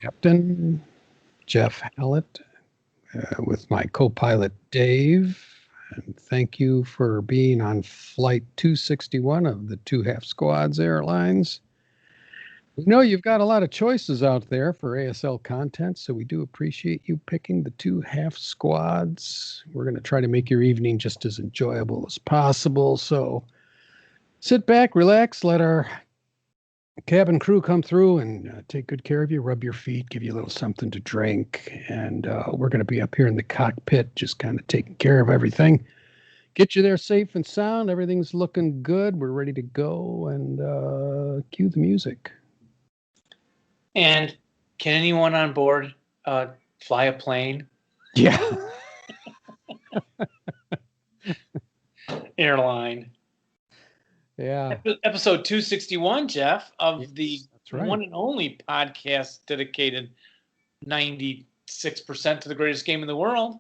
Captain Jeff Hallett with my co-pilot Dave. And thank you for being on Flight 261 of the Two Half Squads Airlines. We know you've got a lot of choices out there for ASL content, so we do appreciate you picking the Two Half Squads. We're going to try to make your evening just as enjoyable as possible. So sit back, relax, let our cabin crew come through and take good care of you, rub your feet, give you a little something to drink. And we're going to be up here in the cockpit, just kind of taking care of everything. Get you there safe and sound. Everything's looking good. We're ready to go, and cue the music. And can anyone on board fly a plane? Yeah. Airline. Yeah. Episode 261, Jeff, of Yes, the right. one and only podcast dedicated 96% to the greatest game in the world.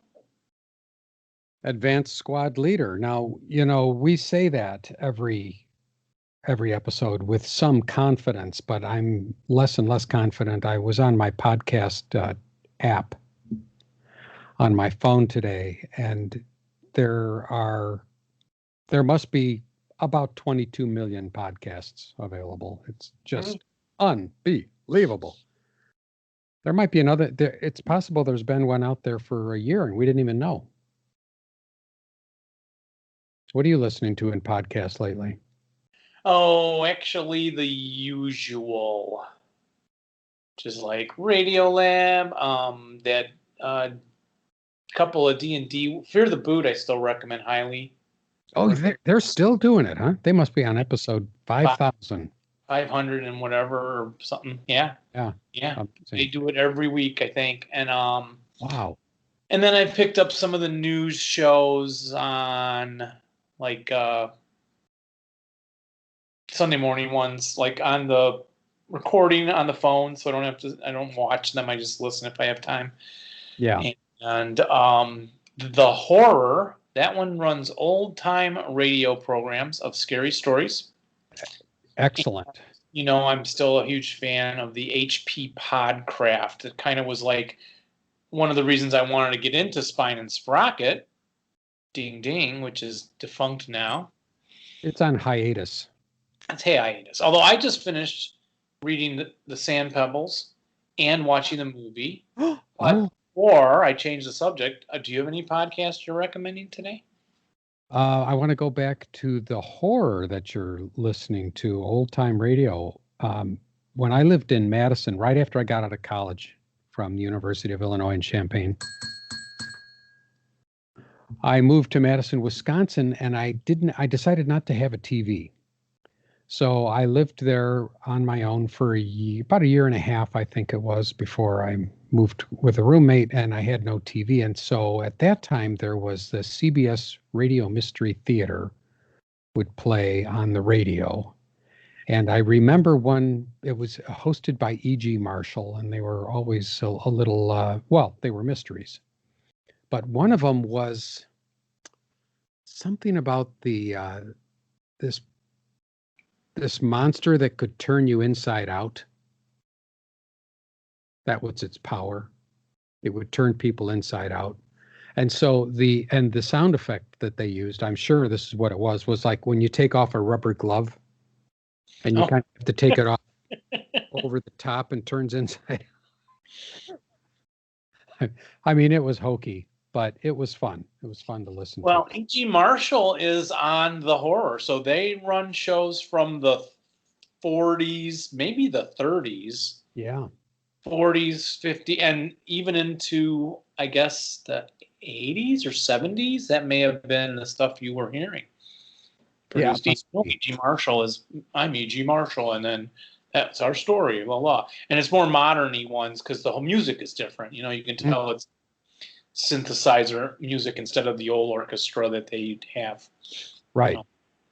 Advanced squad leader. Now, we say that every episode with some confidence, but I'm less and less confident. I was on my podcast app on my phone today, and there must be about 22 million podcasts available. It's just unbelievable. There might be another. It's possible there's been one out there for a year and we didn't even know. What are you listening to in podcasts lately? Oh, actually, the usual, just like Radiolab, that couple of D&D. Fear the Boot, I still recommend highly. Oh, they're still doing it, huh? They must be on episode 5,000. 500 and whatever or something. Yeah. They do it every week, I think. And wow. And then I picked up some of the news shows on like Sunday morning ones, like on the recording on the phone, so I don't watch them. I just listen if I have time. Yeah. And the horror, that one runs old time radio programs of scary stories. Excellent. And, I'm still a huge fan of the HP Podcraft. It kind of was like one of the reasons I wanted to get into Spine and Sprocket, ding ding, which is defunct now. It's on hiatus. It's hiatus. Although I just finished reading the Sand Pebbles and watching the movie. Or I changed the subject. Do you have any podcasts you're recommending today? I want to go back to the horror that you're listening to, old time radio. When I lived in Madison, right after I got out of college from the University of Illinois in Champaign, I moved to Madison, Wisconsin, and I decided not to have a TV. So I lived there on my own for about a year and a half, I think it was, before I moved with a roommate, and I had no TV. And so at that time, there was the CBS Radio Mystery Theater would play on the radio. And I remember it was hosted by E.G. Marshall, and they were always a little, they were mysteries. But one of them was something about this monster that could turn you inside out. That was its power. It would turn people inside out. And so the sound effect that they used, I'm sure this is what it was like when you take off a rubber glove and you kind of have to take it off over the top and turns inside. I mean, it was hokey, but it was fun. It was fun to listen to. Well, E.G. Marshall is on the horror. So they run shows from the 40s, maybe the 30s. Yeah. 40s, 50s, and even into, I guess, the 80s or 70s. That may have been the stuff you were hearing. E.G. Marshall I'm E.G. Marshall, and then that's our story, blah, blah. And it's more modern-y ones because the whole music is different. You can tell it's synthesizer music instead of the old orchestra that they have. Right.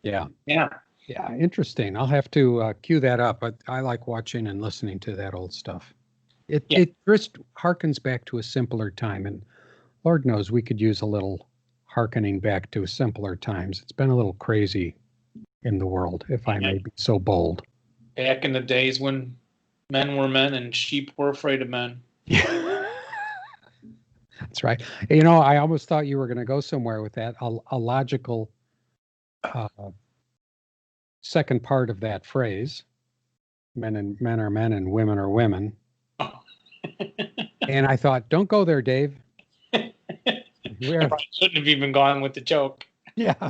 Yeah. Yeah. Yeah. Interesting. I'll have to cue that up. But I like watching and listening to that old stuff. It just harkens back to a simpler time. And Lord knows we could use a little harkening back to simpler times. It's been a little crazy in the world, if I may be so bold. Back in the days when Men were men and sheep were afraid of men. Yeah. That's right. You know, I almost thought you were going to go somewhere with that. A logical uh, second part of that phrase: men are men and women are women. And I thought, don't go there, Dave. I probably shouldn't have even gone with the joke. Yeah.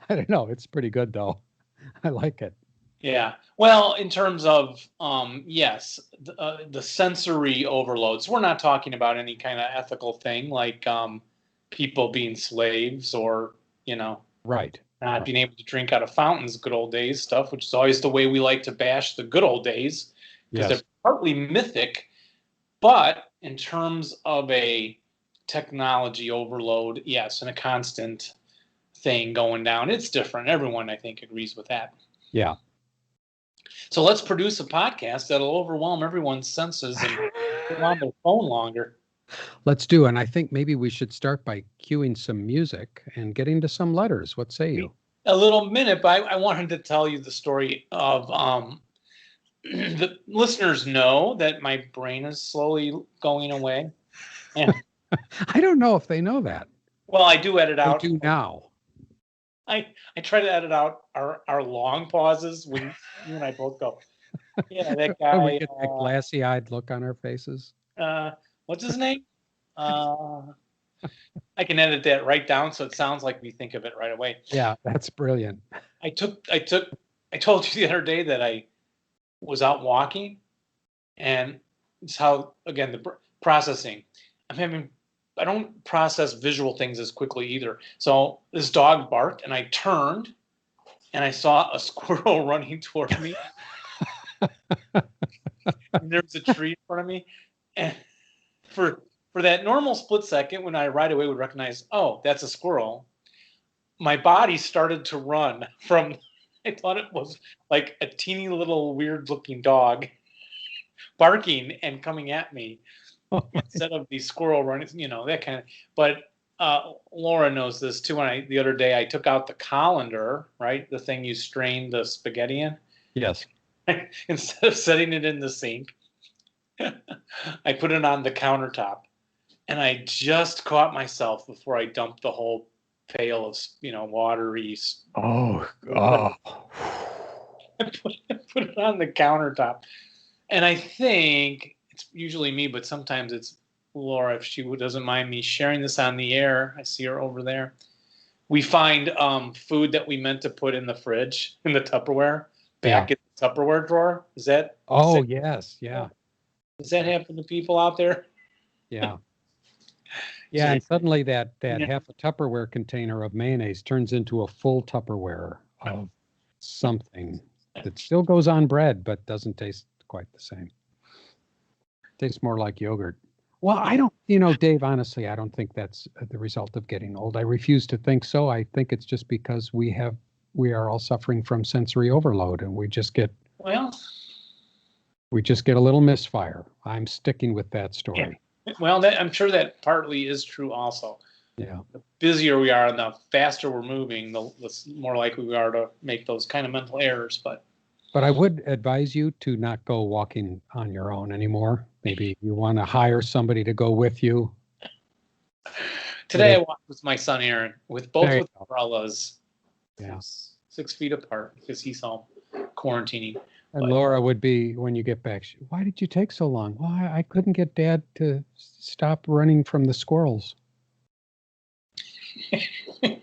I don't know. It's pretty good though. I like it. Yeah. Well, in terms of yes, the sensory overloads. We're not talking about any kind of ethical thing like people being slaves or Right. not being able to drink out of fountains, good old days stuff, which is always the way we like to bash the good old days because Yes. they're partly mythic. But in terms of a technology overload, yes, and a constant thing going down, it's different. Everyone, I think, agrees with that. Yeah. So let's produce a podcast that'll overwhelm everyone's senses and put on their phone longer. Let's do. And I think maybe we should start by cueing some music and getting to some letters. What say you? A little minute, but I wanted to tell you the story of the listeners know that my brain is slowly going away. And I don't know if they know that. well, I do edit They out. do now. I try to edit out our long pauses when you and I both go, yeah, that guy. We get that glassy-eyed look on our faces. What's his name? I can edit that right down so it sounds like we think of it right away. Yeah, that's brilliant. I told you the other day that I was out walking, and it's how, again, the processing. I don't process visual things as quickly either. So this dog barked, and I turned, and I saw a squirrel running toward me. And there was a tree in front of me, and for that normal split second when I right away would recognize, oh, that's a squirrel, my body started to run from, I thought it was like a teeny little weird looking dog barking and coming at me instead of the squirrel running, that kind of, but Laura knows this too. When the other day I took out the colander, right? The thing you strain the spaghetti in. Yes. Instead of setting it in the sink, I put it on the countertop. And I just caught myself before I dumped the whole pail of, watery. Oh. I put it on the countertop. And I think it's usually me, but sometimes it's Laura, if she doesn't mind me sharing this on the air. I see her over there. We find food that we meant to put in the fridge, in the Tupperware, back in the Tupperware drawer. Is that? Oh, yes. Yeah. Does that happen to people out there? Yeah. Yeah, and suddenly that half a Tupperware container of mayonnaise turns into a full Tupperware of something that still goes on bread, but doesn't taste quite the same. Tastes more like yogurt. Well, I don't, Dave, honestly, I don't think that's the result of getting old. I refuse to think so. I think it's just because we are all suffering from sensory overload, and we just get a little misfire. I'm sticking with that story. Yeah. Well, I'm sure that partly is true also. Yeah. The busier we are and the faster we're moving, the more likely we are to make those kind of mental errors. But I would advise you to not go walking on your own anymore. Maybe you want to hire somebody to go with you. Today I walked with my son Aaron, with umbrellas. Yeah. 6 feet apart because he's all quarantining. And Laura would be, when you get back, why did you take so long? Well, I couldn't get Dad to stop running from the squirrels. And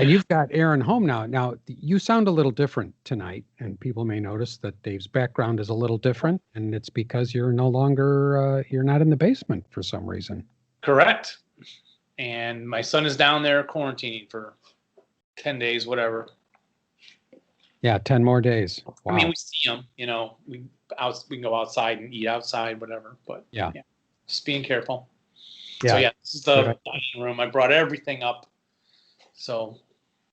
you've got Aaron home now. Now, you sound a little different tonight, and people may notice that Dave's background is a little different, and it's because you're no longer, you're not in the basement for some reason. Correct. And my son is down there quarantining for 10 days, whatever. Yeah, 10 more days. Wow. I mean, we see him, we can go outside and eat outside, whatever. But yeah, just being careful. Yeah. So yeah, this is the dining room. I brought everything up, so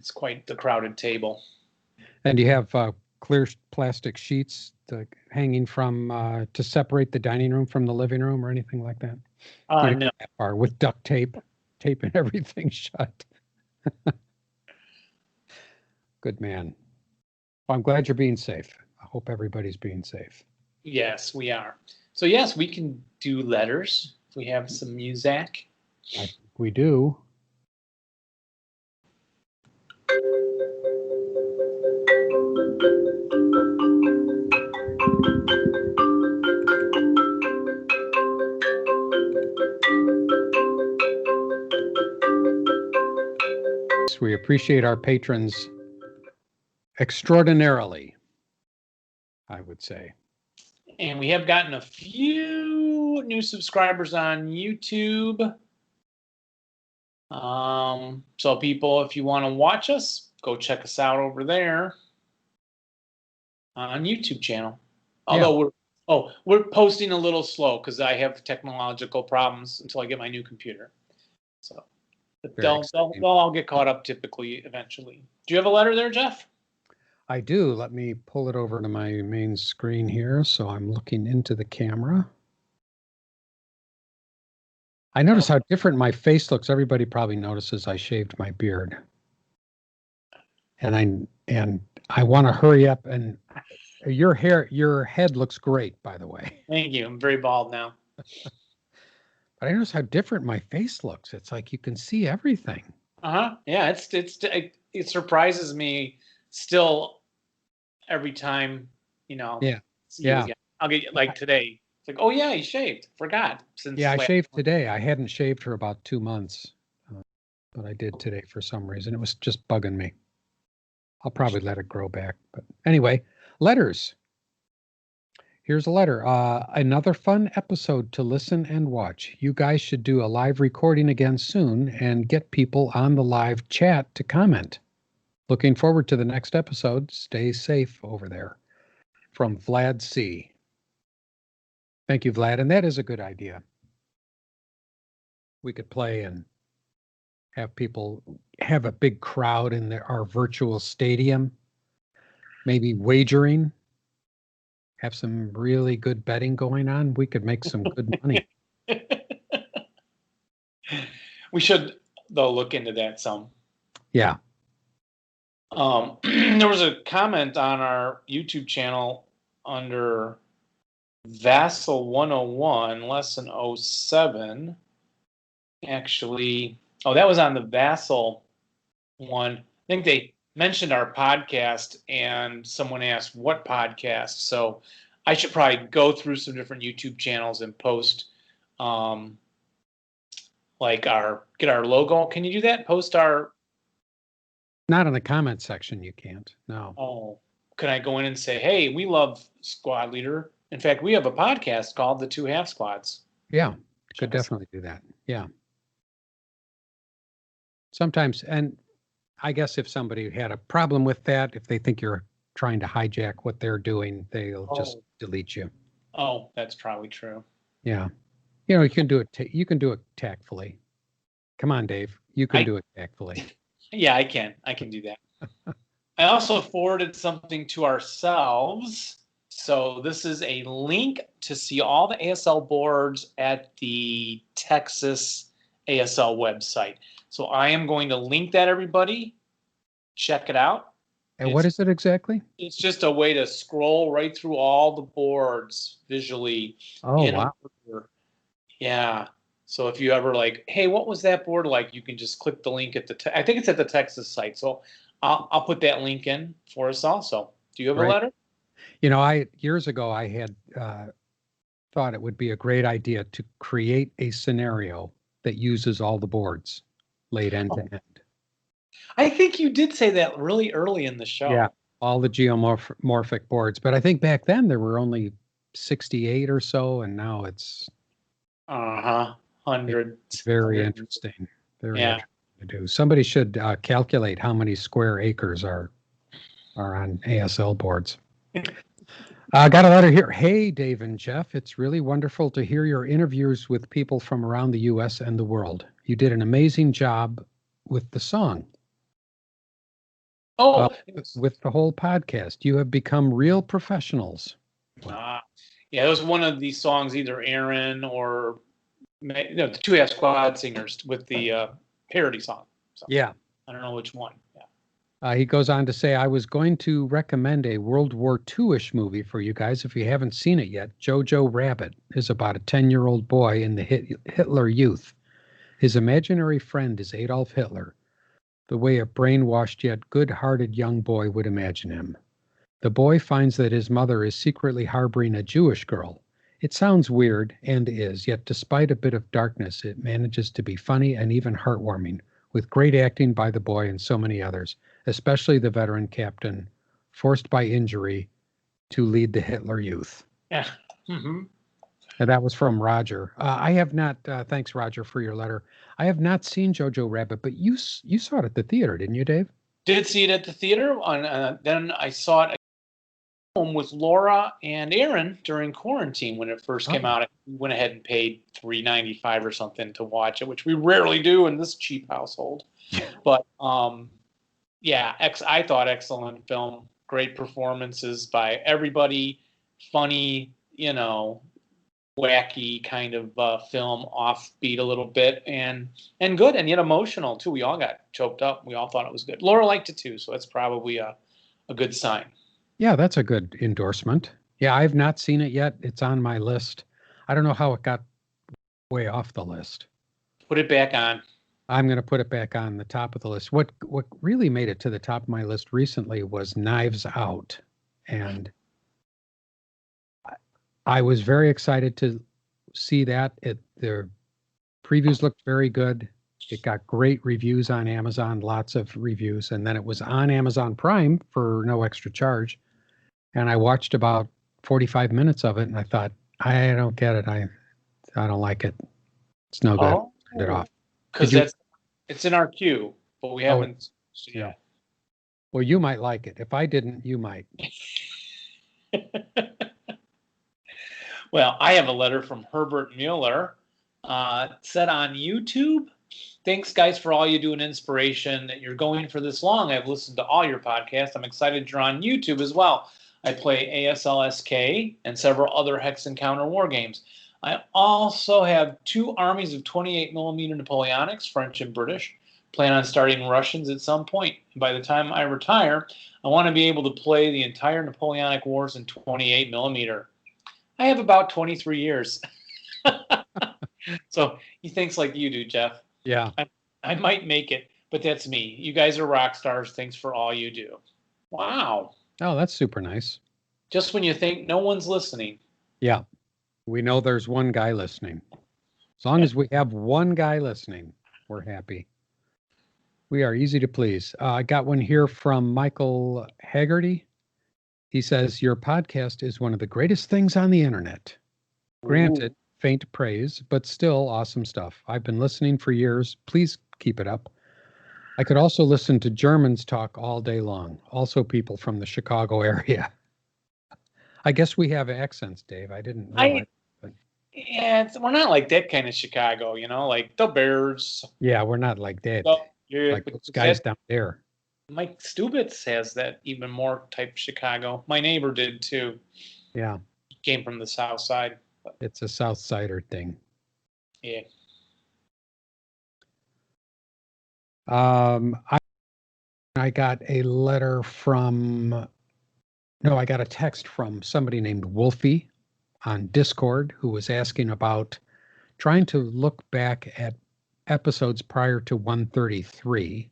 it's quite the crowded table. And you have clear plastic sheets hanging from to separate the dining room from the living room or anything like that? No. That far, with duct tape, taping everything shut. Good man. Well, I'm glad you're being safe. hope everybody's being safe. Yes, we are. So yes, we can do letters if we have some music. I think we do. We appreciate our patrons extraordinarily, I would say. And we have gotten a few new subscribers on YouTube. So people, if you want to watch us, go check us out over there on YouTube channel. Although we're posting a little slow because I have technological problems until I get my new computer. So, but they'll all get caught up typically eventually. Do you have a letter there, Jeff? I do. Let me pull it over to my main screen here. So I'm looking into the camera. I notice how different my face looks. Everybody probably notices I shaved my beard. And I want to hurry up, and your head looks great, by the way. Thank you. I'm very bald now. But I notice how different my face looks. It's like you can see everything. Yeah, it surprises me still every time, Yeah. see you again. I'll get like today. It's like, oh yeah, he shaved. Forgot. I shaved today. I hadn't shaved for about 2 months, but I did today for some reason. It was just bugging me. I'll probably let it grow back. But anyway, letters. Here's a letter. Another fun episode to listen and watch. You guys should do a live recording again soon and get people on the live chat to comment. Looking forward to the next episode. Stay safe over there. From Vlad C. Thank you, Vlad. And that is a good idea. We could play and have people have a big crowd in our virtual stadium, maybe wagering, have some really good betting going on. We could make some good money. We should, though, look into that some. Yeah. There was a comment on our YouTube channel under Vassal 101, lesson 07. Actually, that was on the Vassal one. I think they mentioned our podcast and someone asked what podcast. So I should probably go through some different YouTube channels and post get our logo. Can you do that? Post our... Not in the comment section, you can't. No. Oh, can I go in and say, hey, we love Squad Leader. In fact, we have a podcast called The Two Half Squads. Yeah, could definitely do that. Yeah. Sometimes, and I guess if somebody had a problem with that, if they think you're trying to hijack what they're doing, they'll just delete you. Oh, that's probably true. Yeah. You can do it. You can do it tactfully. Come on, Dave. You can do it tactfully. Yeah, I can. I can do that. I also forwarded something to ourselves. So this is a link to see all the ASL boards at the Texas ASL website. So I am going to link that, everybody. Check it out. And what is it exactly? It's just a way to scroll right through all the boards visually. Oh, wow. Yeah. So if you ever like, hey, what was that board like? You can just click the link at I think it's at the Texas site. So I'll put that link in for us also. Do you have a letter? Years ago, I had thought it would be a great idea to create a scenario that uses all the boards laid end to end. I think you did say that really early in the show. Yeah, all the geomorphic boards. But I think back then there were only 68 or so, and now it's 100. Very interesting. Very interesting to do. Somebody should calculate how many square acres are on ASL boards. Got a letter here. Hey, Dave and Jeff, it's really wonderful to hear your interviews with people from around the U.S. and the world. You did an amazing job with the song. With the whole podcast. You have become real professionals. Yeah, it was one of these songs, either Aaron or the Two Half Squad singers with the parody song. So, yeah. I don't know which one. Yeah. He goes on to say, I was going to recommend a World War II-ish movie for you guys if you haven't seen it yet. Jojo Rabbit is about a 10-year-old boy in the Hitler Youth. His imaginary friend is Adolf Hitler, the way a brainwashed yet good-hearted young boy would imagine him. The boy finds that his mother is secretly harboring a Jewish girl. It sounds weird, and is, yet despite a bit of darkness, it manages to be funny and even heartwarming, with great acting by the boy and so many others, especially the veteran captain, forced by injury to lead the Hitler Youth. Yeah. Mm-hmm. And that was from Roger. I have not, thanks, Roger, for your letter. I have not seen Jojo Rabbit, but you saw it at the theater, didn't you, Dave? Did see it at the theater. Then I saw it at home with Laura and Aaron during quarantine when it first came out. We went ahead and paid $3.95 or something to watch it, which we rarely do in this cheap household. But yeah, I thought excellent film, great performances by everybody, funny, wacky kind of film, offbeat a little bit, and good, and yet emotional too. We all got choked up. We all thought it was good. Laura liked it too, so that's probably a good sign. Yeah, that's a good endorsement. Yeah, I've not seen it yet. It's on my list. I don't know how it got way off the list. Put it back on. I'm going to put it back on the top of the list. What really made it to the top of my list recently was Knives Out, and I was very excited to see that. The previews looked very good. It got great reviews on Amazon, lots of reviews, and then it was on Amazon Prime for no extra charge. And I watched about 45 minutes of it, and I thought, I don't get it. I don't like it. It's no good. Turned it off. Because it's in our queue, but we haven't. Yeah. Well, you might like it. If I didn't, you might. Well, I have a letter from Herbert Mueller. Said on YouTube, thanks, guys, for all you do in inspiration. That you're going for this long. I've listened to all your podcasts. I'm excited you're on YouTube as well. I play ASLSK and several other Hex Encounter war games. I also have 2 armies of 28mm Napoleonics, French and British. Plan on starting Russians at some point. By the time I retire, I want to be able to play the entire Napoleonic Wars in 28mm. I have about 23 years. So he thinks like you do, Jeff. Yeah. I might make it, but that's me. You guys are rock stars. Thanks for all you do. Wow. Oh, that's super nice. Just when you think no one's listening. Yeah. We know there's one guy listening. As long as we have one guy listening, we're happy. We are easy to please. I got one here from Michael Haggerty. He says, your podcast is one of the greatest things on the internet. Granted, faint praise, but still awesome stuff. I've been listening for years. Please keep it up. I could also listen to Germans talk all day long. Also people from the Chicago area. I guess we have accents, Dave. I didn't realize. Yeah, we're not like that kind of Chicago, like the Bears. Yeah, we're not like that. Like those guys down there. Mike Stubitz has that even more type Chicago. My neighbor did too. Yeah. He came from the South Side. It's a South Sider thing. Yeah. I got a letter from, I got a text from somebody named Wolfie on Discord who was asking about trying to look back at episodes prior to 133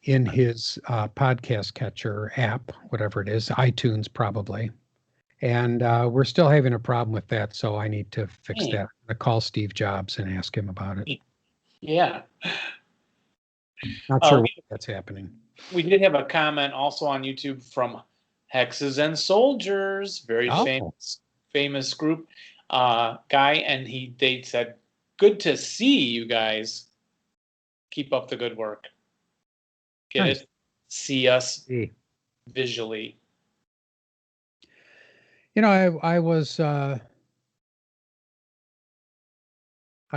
in his podcast catcher app, whatever it is, iTunes probably. And we're still having a problem with that, so I need to fix that. I'm going to call Steve Jobs and ask him about it. Yeah. Not sure why that's happening. We did have a comment also on YouTube from Hexes and Soldiers, very famous group guy, and they said, "Good to see you guys. Keep up the good work." Get it? See us visually. I was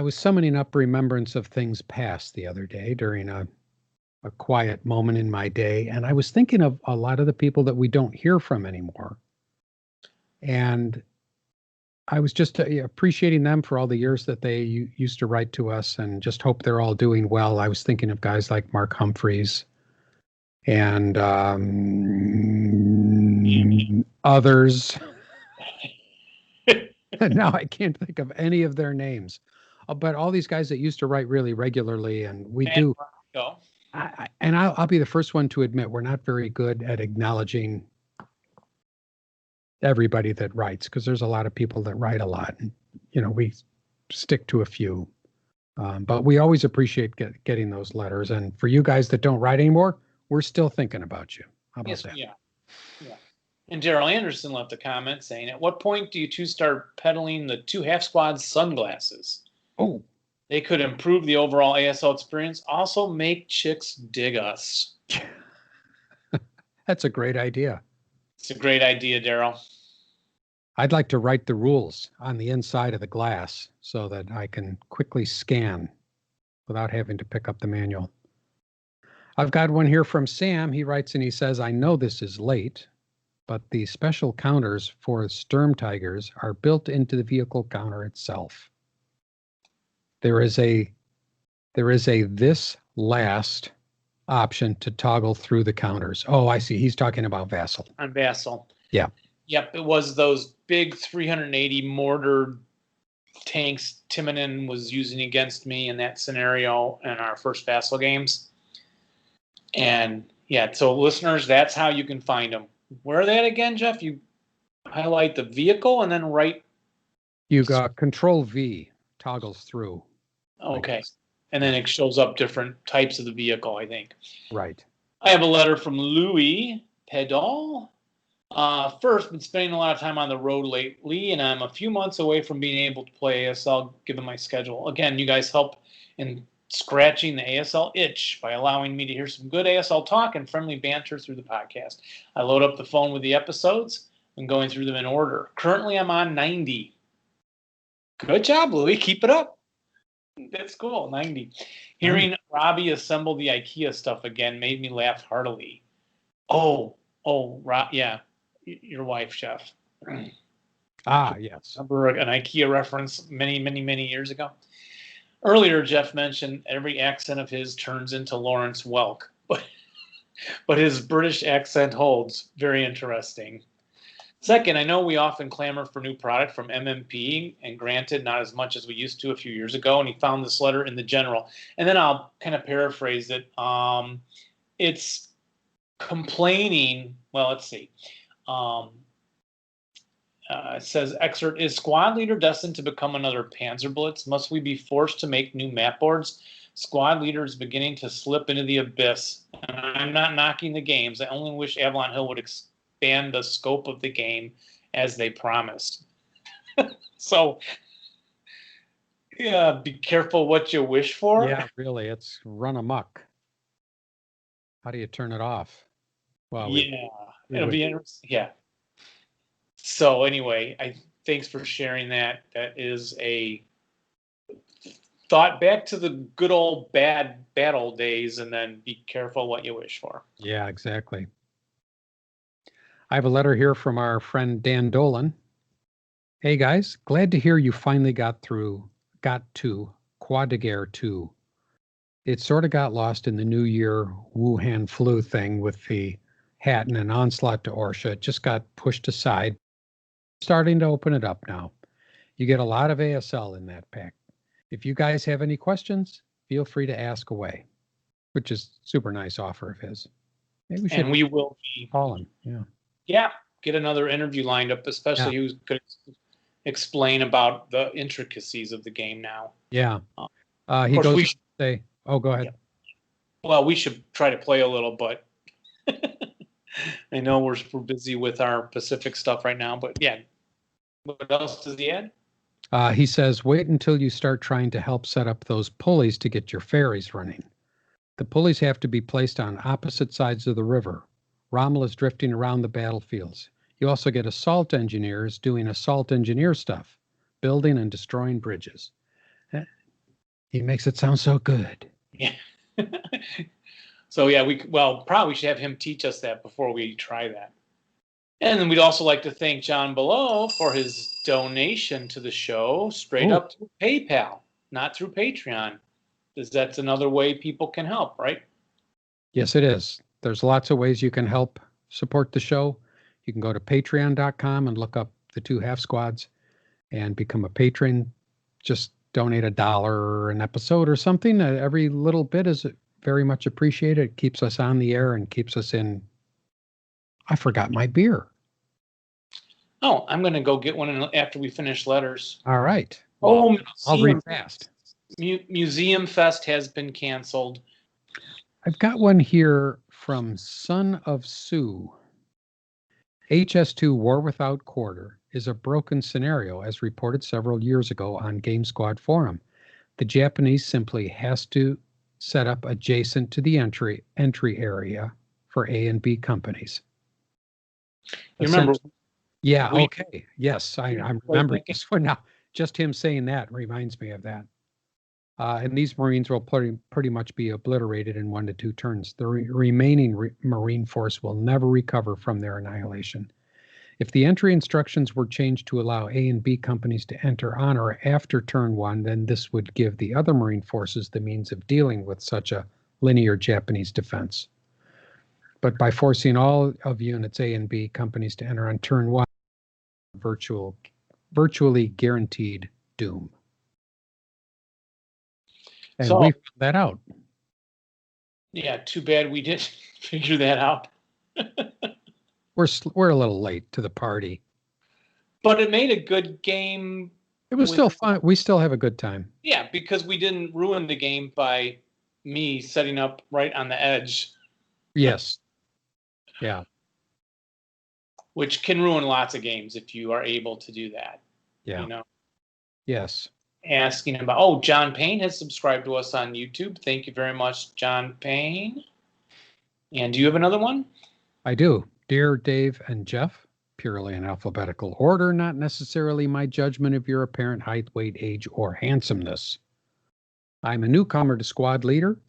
summoning up remembrance of things past the other day during a quiet moment in my day, and I was thinking of a lot of the people that we don't hear from anymore. And I was just appreciating them for all the years that they used to write to us, and just hope they're all doing well. I was thinking of guys like Mark Humphreys, and others. Now I can't think of any of their names. But all these guys that used to write really regularly, and we Man, do. go. I'll be the first one to admit we're not very good at acknowledging everybody that writes, because there's a lot of people that write a lot. And, we stick to a few. But we always appreciate getting those letters. And for you guys that don't write anymore, we're still thinking about you. How about that? Yeah. And Daryl Anderson left a comment saying, "At what point do you two start peddling the 2 half squads sunglasses? Oh, They could improve the overall ASL experience. Also, make chicks dig us." that's a great idea. It's a great idea, Daryl. I'd like to write the rules on the inside of the glass so that I can quickly scan without having to pick up the manual. I've got one here from Sam. He writes and he says, I know this is late, but the special counters for Sturm Tigers are built into the vehicle counter itself. There is a this last option to toggle through the counters. Oh, I see. He's talking about Vassal. On Vassal. Yeah. Yep, it was those big 380 mortar tanks Timonen was using against me in that scenario in our first Vassal games. And yeah, so listeners, that's how you can find them. Where are they at again, Jeff? You highlight the vehicle and then right. You got Control V toggles through. Okay. And then it shows up different types of the vehicle, I think. Right. I have a letter from Louis Pedal. First, been spending a lot of time on the road lately, and I'm a few months away from being able to play ASL given my schedule. Again, you guys help in scratching the ASL itch by allowing me to hear some good ASL talk and friendly banter through the podcast. I load up the phone with the episodes and going through them in order. Currently, I'm on 90. Good job, Louis. Keep it up. That's cool. 90. Hearing Robbie assemble the IKEA stuff again made me laugh heartily. Oh, Rob, yeah. Your wife, Jeff. Yes. Remember an IKEA reference many, many, many years ago? Earlier, Jeff mentioned every accent of his turns into Lawrence Welk, but his British accent holds. Very interesting. Second, I know we often clamor for new product from MMP, and granted, not as much as we used to a few years ago, and he found this letter in the general. And then I'll kind of paraphrase it. It's complaining, well, let's see. It says, excerpt, is squad leader destined to become another Panzerblitz? Must we be forced to make new map boards? Squad leader is beginning to slip into the abyss. And I'm not knocking the games. I only wish Avalon Hill would expand the scope of the game as they promised. So, yeah, be careful what you wish for. Yeah, really, it's run amok. How do you turn it off? Well, yeah, it'll be interesting. Yeah. So anyway, thanks for sharing that. That is a thought back to the good old bad old days, and then be careful what you wish for. Yeah, exactly. I have a letter here from our friend Dan Dolan. Hey guys, glad to hear you finally got to Croix de Guerre 2. It sort of got lost in the New Year Wuhan flu thing with the Hatton and Onslaught to Orsha. It just got pushed aside. Starting to open it up now. You get a lot of ASL in that pack. If you guys have any questions, feel free to ask away, which is super nice offer of his. Maybe we will be calling. Yeah. Yeah. Get another interview lined up, especially who's going to explain about the intricacies of the game now. Yeah. He goes to say, oh, go ahead. Yeah. Well, we should try to play a little, but I know we're busy with our Pacific stuff right now, but yeah. What else does he add? He says, wait until you start trying to help set up those pulleys to get your ferries running. The pulleys have to be placed on opposite sides of the river. Rommel is drifting around the battlefields. You also get assault engineers doing assault engineer stuff, building and destroying bridges. He makes it sound so good. Yeah. So yeah, we probably should have him teach us that before we try that. And then we'd also like to thank John Below for his donation to the show straight up through PayPal, not through Patreon, because that's another way people can help, right? Yes, it is. There's lots of ways you can help support the show. You can go to patreon.com and look up the Two Half Squads and become a patron. Just donate $1 an episode or something. Every little bit is very much appreciated. It keeps us on the air and keeps us in. I forgot my beer. Oh, I'm going to go get one after we finish letters. All right. Well, I'll read fast. Museum Fest has been canceled. I've got one here from Son of Sioux. HS2 War Without Quarter is a broken scenario, as reported several years ago on Game Squad forum. The Japanese simply has to set up adjacent to the entry area for A and B companies. You remember? Yeah, okay. Yes, I'm remembering this one now. Just him saying that reminds me of that. And these Marines will pretty much be obliterated in 1 to 2 turns. The remaining Marine force will never recover from their annihilation. If the entry instructions were changed to allow A and B companies to enter on or after turn 1, then this would give the other Marine forces the means of dealing with such a linear Japanese defense. But by forcing all of units A and B companies to enter on turn 1, virtually guaranteed doom. And we found that out. Yeah, too bad we didn't figure that out. We're a little late to the party. But it made a good game. It was still fun. We still have a good time. Yeah, because we didn't ruin the game by me setting up right on the edge. Yes. Yeah. Which can ruin lots of games if you are able to do that. Yeah. You know? Yes. Asking about, John Payne has subscribed to us on YouTube. Thank you very much, John Payne. And do you have another one? I do. Dear Dave and Jeff, purely in alphabetical order, not necessarily my judgment of your apparent height, weight, age, or handsomeness. I'm a newcomer to Squad Leader,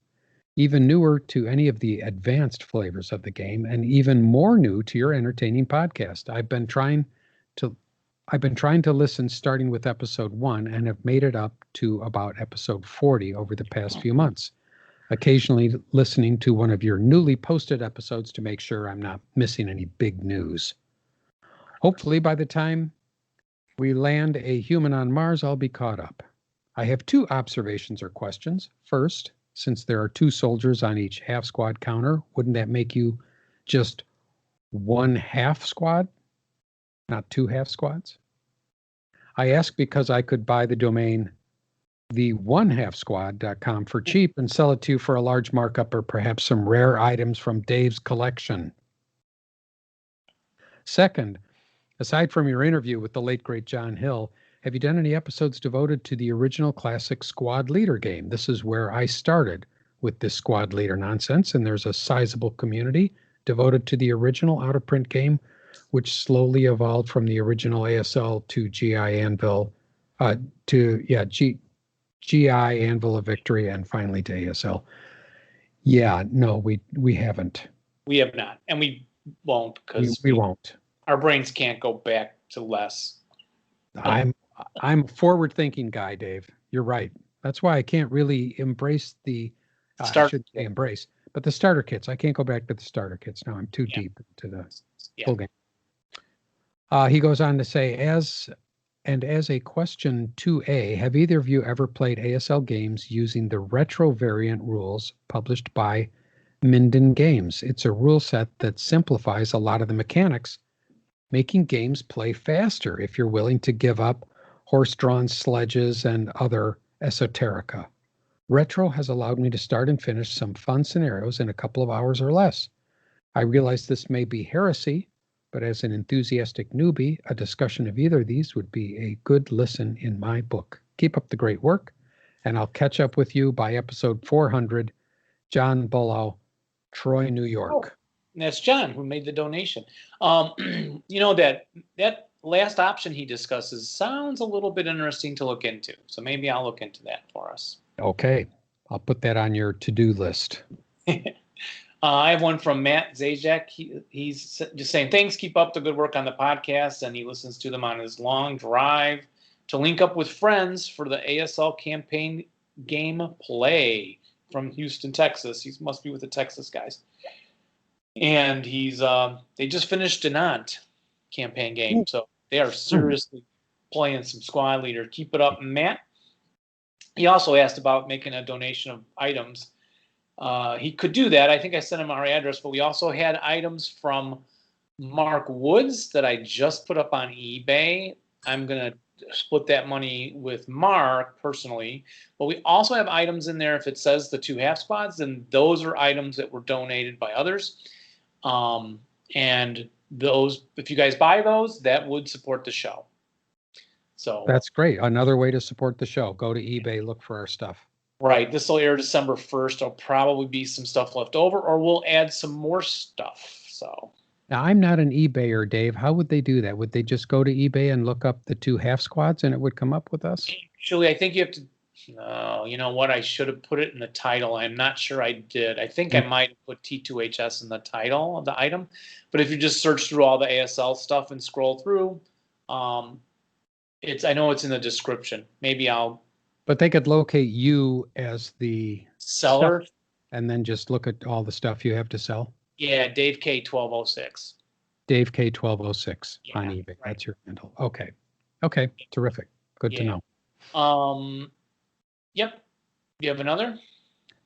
even newer to any of the advanced flavors of the game, and even more new to your entertaining podcast. I've been trying to listen starting with episode 1 and have made it up to about episode 40 over the past few months. Occasionally listening to one of your newly posted episodes to make sure I'm not missing any big news. Hopefully by the time we land a human on Mars, I'll be caught up. I have 2 observations or questions. First, since there are 2 soldiers on each half squad counter, wouldn't that make you just 1 half squad, not 2 half squads? I ask because I could buy the domain the1halfsquad.com for cheap and sell it to you for a large markup or perhaps some rare items from Dave's collection. Second, aside from your interview with the late great John Hill, have you done any episodes devoted to the original classic Squad Leader game? This is where I started with this Squad Leader nonsense, and there's a sizable community devoted to the original out-of-print game, which slowly evolved from the original ASL to GI Anvil, GI Anvil of Victory, and finally to ASL. Yeah, no, we haven't. We have not, and we won't because we won't. Our brains can't go back to less. I'm a forward-thinking guy, Dave. You're right. That's why I can't really embrace the I should say embrace, but the starter kits. I can't go back to the starter kits now. I'm too deep into the full game. He goes on to say, as a question 2A, have either of you ever played ASL games using the retro variant rules published by Minden Games? It's a rule set that simplifies a lot of the mechanics, making games play faster if you're willing to give up horse-drawn sledges and other esoterica. Retro has allowed me to start and finish some fun scenarios in a couple of hours or less. I realize this may be heresy, but as an enthusiastic newbie, a discussion of either of these would be a good listen in my book. Keep up the great work, and I'll catch up with you by episode 400. John Bullow, Troy, New York. And that's John who made the donation. That last option he discusses sounds a little bit interesting to look into. So maybe I'll look into that for us. Okay. I'll put that on your to-do list. I have one from Matt Zajac. He's just saying, thanks, keep up the good work on the podcast, and he listens to them on his long drive to link up with friends for the ASL campaign game play from Houston, Texas. He must be with the Texas guys. And he's they just finished a Nantes campaign game, so they are seriously playing some squad leader. Keep it up, Matt. He also asked about making a donation of items. He could do that. I think I sent him our address, but we also had items from Mark Woods that I just put up on eBay. I'm going to split that money with Mark personally, but we also have items in there. If it says the 2 half squads, then those are items that were donated by others. And those, if you guys buy those, that would support the show. So That's great. Another way to support the show. Go to eBay, look for our stuff. right, this will air December 1st. There'll probably be some stuff left over, or we'll add some more stuff. So Now, I'm not an eBayer, Dave. How would they do that? Would they just go to eBay and look up the 2 half squads and it would come up with us? actually, I think you have to. No, you know what? I should have put it in the title. I'm not sure I did. I think I might have put T2HS in the title of the item. But if you just search through all the ASL stuff and scroll through, I know it's in the description. Maybe I'll. But they could locate you as the seller, and then just look at all the stuff you have to sell. Yeah, Dave K 1206. Dave K 1206 Yeah, on eBay. right. That's your handle. Okay. Okay. Terrific. Good to Yeah. know. Yep. You have another?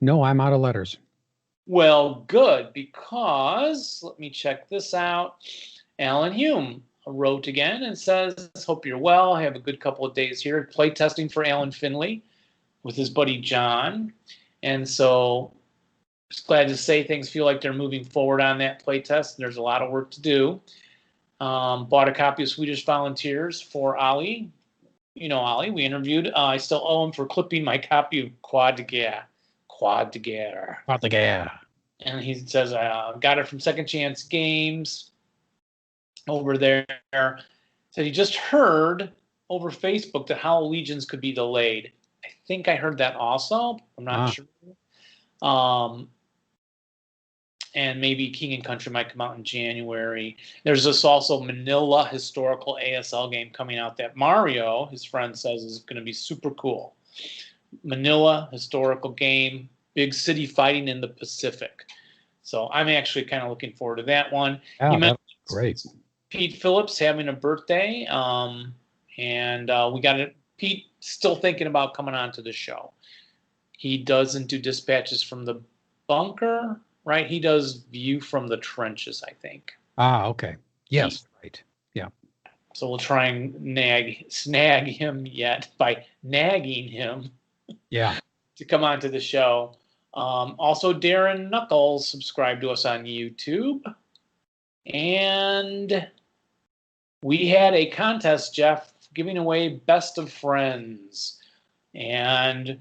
No, I'm out of letters. Well, good, because let me check this out. Alan Hume wrote again and says, hope you're well. I have a good couple of days here. Play testing for Alan Finley with his buddy John. And so just glad to say things feel like they're moving forward on that play test. There's a lot of work to do. Bought a copy of Swedish Volunteers for Ali. You know Ali, we interviewed. I still owe him for clipping my copy of Quad de Guerre. And he says, I got it from Second Chance Games over there. Said he just heard over Facebook that Hollow Legions could be delayed. I think I heard that also. I'm not sure. And maybe King and Country might come out in January. There's this also Manila historical ASL game coming out that Mario, his friend, says is going to be super cool. Manila historical game, big city fighting in the Pacific. So I'm actually kind of looking forward to that one. Yeah, that's great. Pete Phillips having a birthday, and we got it. Pete still thinking about coming on to the show. He doesn't do dispatches from the bunker, right? He does view from the trenches, I think. Okay. Yes, right. Yeah. So we'll try and snag him yet by nagging him. Yeah. To come on to the show. Also, Darren Knuckles subscribed to us on YouTube. And we had a contest, Jeff, giving away Best of Friends. And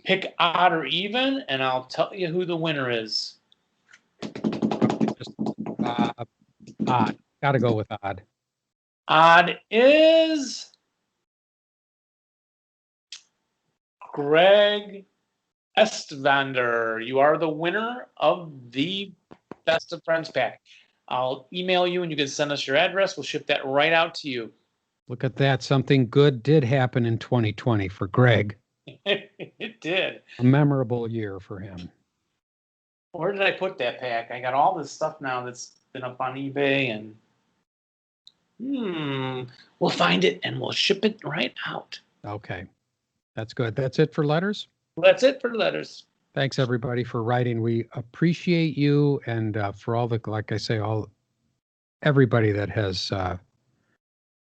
pick odd or even, and I'll tell you who the winner is. Odd. Got to go with odd. Odd is Greg Estvander. You are the winner of the Best of Friends pack. I'll email you and you can send us your address. We'll ship that right out to you. Look at that. Something good did happen in 2020 for Greg. It did. A memorable year for him. Where did I put that pack? I got all this stuff now that's been up on eBay, and we'll find it and we'll ship it right out. Okay. That's good. That's it for letters? That's it for letters. Thanks, everybody, for writing. We appreciate you, and for all the, like I say, everybody that has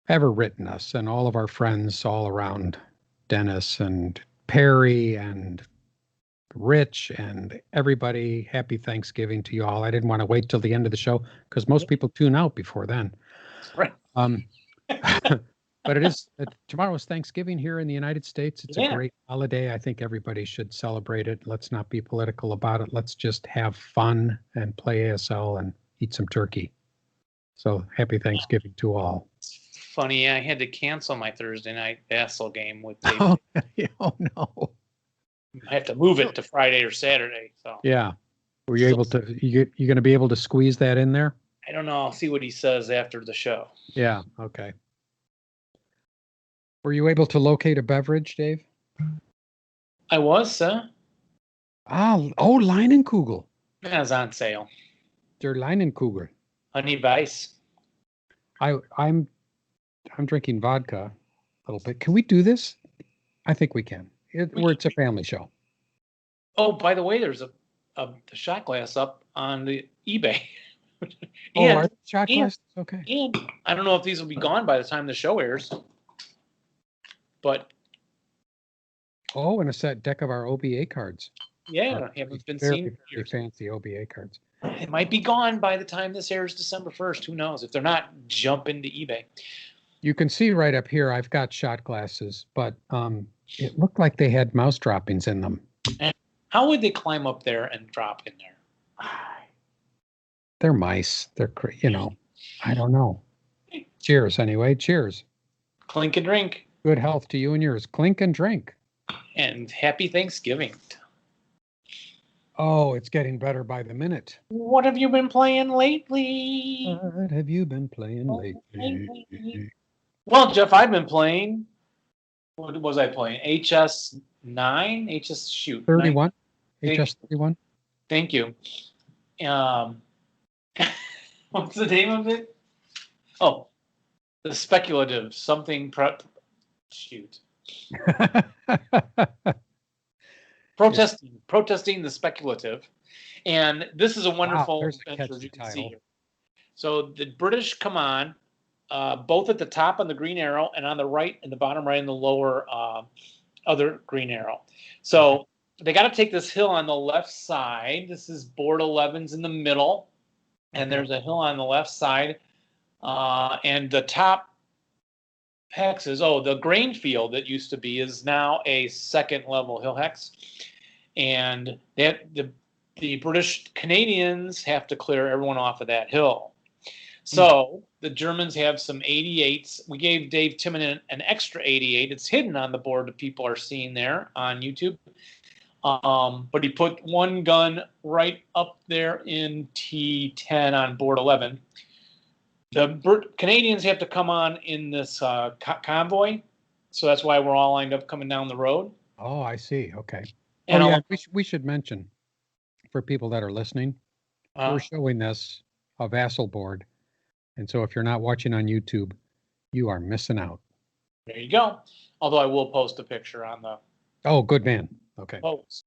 ever written us, and all of our friends all around, Dennis and Perry and Rich and everybody. Happy Thanksgiving to you all. I didn't want to wait till the end of the show because most people tune out before then. Right. But it is tomorrow is Thanksgiving here in the United States. It's a great holiday. I think everybody should celebrate it. Let's not be political about it. Let's just have fun and play ASL and eat some turkey. So happy Thanksgiving to all. Funny, I had to cancel my Thursday night ASL game with Dave. Oh no. I have to move it to Friday or Saturday. So yeah. Were you able to, you're going to be able to squeeze that in there? I don't know. I'll see what he says after the show. Yeah. Okay. Were you able to locate a beverage, Dave? I was, sir. Oh, Leinenkugel. That's on sale. Der Leinenkugel. Honey Weiss. I'm drinking vodka a little bit. Can we do this? I think we can. It's a family show. Oh, by the way, there's a the shot glass up on the eBay. Oh, and are there shot and glasses? Okay. and I don't know if these will be gone by the time the show airs, but Oh, and a set deck of our OBA cards. yeah, haven't been Very, seen for very years. fancy OBA cards. It might be gone by the time this airs December 1st. Who knows? If they're not, jump into eBay. You can see right up here, I've got shot glasses, but it looked like they had mouse droppings in them. And how would they climb up there and drop in there? They're mice. They're, I don't know. Cheers, anyway. Cheers. Clink and drink. Good health to you and yours. Clink and drink. And happy Thanksgiving. Oh, it's getting better by the minute. What have you been playing lately? What have you been playing lately? Well, Jeff, I've been playing. What was I playing? HS9? Shoot. 31? HS 31? Thank you. What's the name of it? Oh, the speculative something. Shoot. Protesting the speculative, and this is a wonderful adventure, as you can see here. So the British come on, both at the top on the green arrow and on the right and the bottom right and the lower other green arrow. So they got to take this hill on the left side. This is board 11's in the middle, and there's a hill on the left side, and the top hex is, the grain field that used to be is now a second level hill hex. And the British Canadians have to clear everyone off of that hill. So the Germans have some 88s. We gave Dave Timon an extra 88. It's hidden on the board that people are seeing there on YouTube. But he put one gun right up there in T10 on board 11. The Canadians have to come on in this convoy, so that's why we're all lined up coming down the road. Oh, I see. Okay. And we should mention for people that are listening, we're showing this a vassal board, and so if you're not watching on YouTube, you are missing out. There you go. Although I will post a picture on the. Oh, good man. Okay. Post.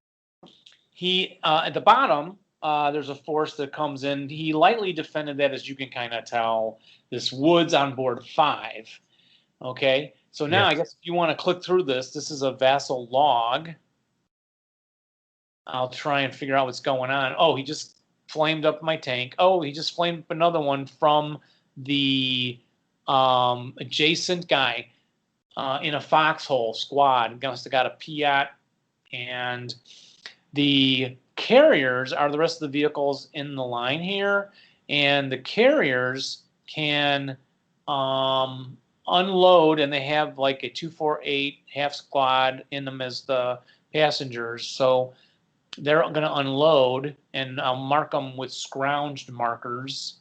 He at the bottom. There's a force that comes in. He lightly defended that, as you can kind of tell. This woods on board 5. Okay, so now I guess if you want to click through this, this is a vassal log. I'll try and figure out what's going on. Oh, he just flamed up my tank. Oh, he just flamed up another one from the adjacent guy in a foxhole squad. Must have got a Piat, and the carriers are the rest of the vehicles in the line here, and the carriers can unload, and they have like a 248 half squad in them as the passengers. So they're going to unload, and I'll mark them with scrounged markers,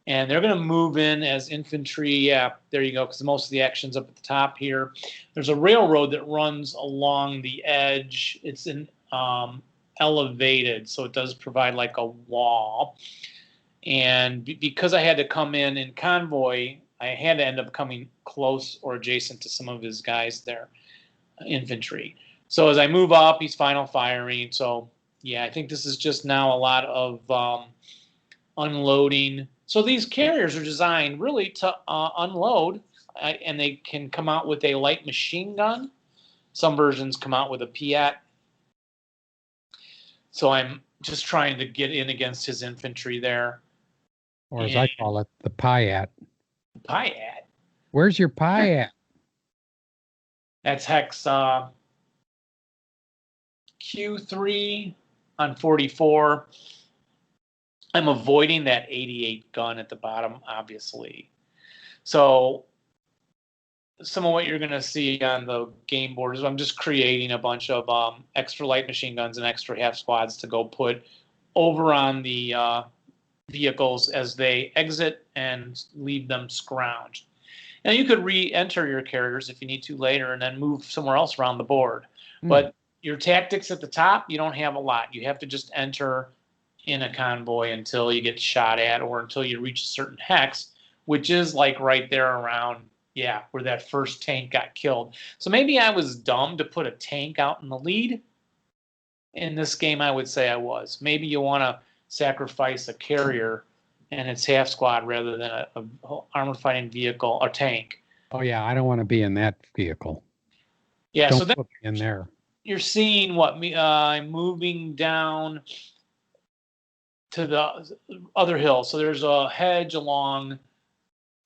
and they're going to move in as infantry. Yeah, there you go, because most of the action's up at the top here. There's a railroad that runs along the edge. It's in elevated, so it does provide like a wall. And because I had to come in convoy, I had to end up coming close or adjacent to some of his guys there, infantry. So as I move up, he's final firing. So yeah, I think this is just now a lot of unloading. So these carriers are designed really to unload, and they can come out with a light machine gun. Some versions come out with a Piat. So I'm just trying to get in against his infantry there. Or as I call it, the Piat. Piat? Where's your Piat? That's hex Q3 on 44. I'm avoiding that 88 gun at the bottom, obviously. So some of what you're going to see on the game board is I'm just creating a bunch of extra light machine guns and extra half squads to go put over on the vehicles as they exit and leave them scrounged. Now you could re-enter your carriers if you need to later and then move somewhere else around the board. But your tactics at the top, you don't have a lot. You have to just enter in a convoy until you get shot at or until you reach a certain hex, which is like right there around, yeah, where that first tank got killed. So maybe I was dumb to put a tank out in the lead. In this game, I would say I was. Maybe you want to sacrifice a carrier and its half squad rather than a armored fighting vehicle or tank. Oh yeah, I don't want to be in that vehicle. Yeah, Don't so then put me in there. you're seeing what I'm moving down to the other hill. So there's a hedge along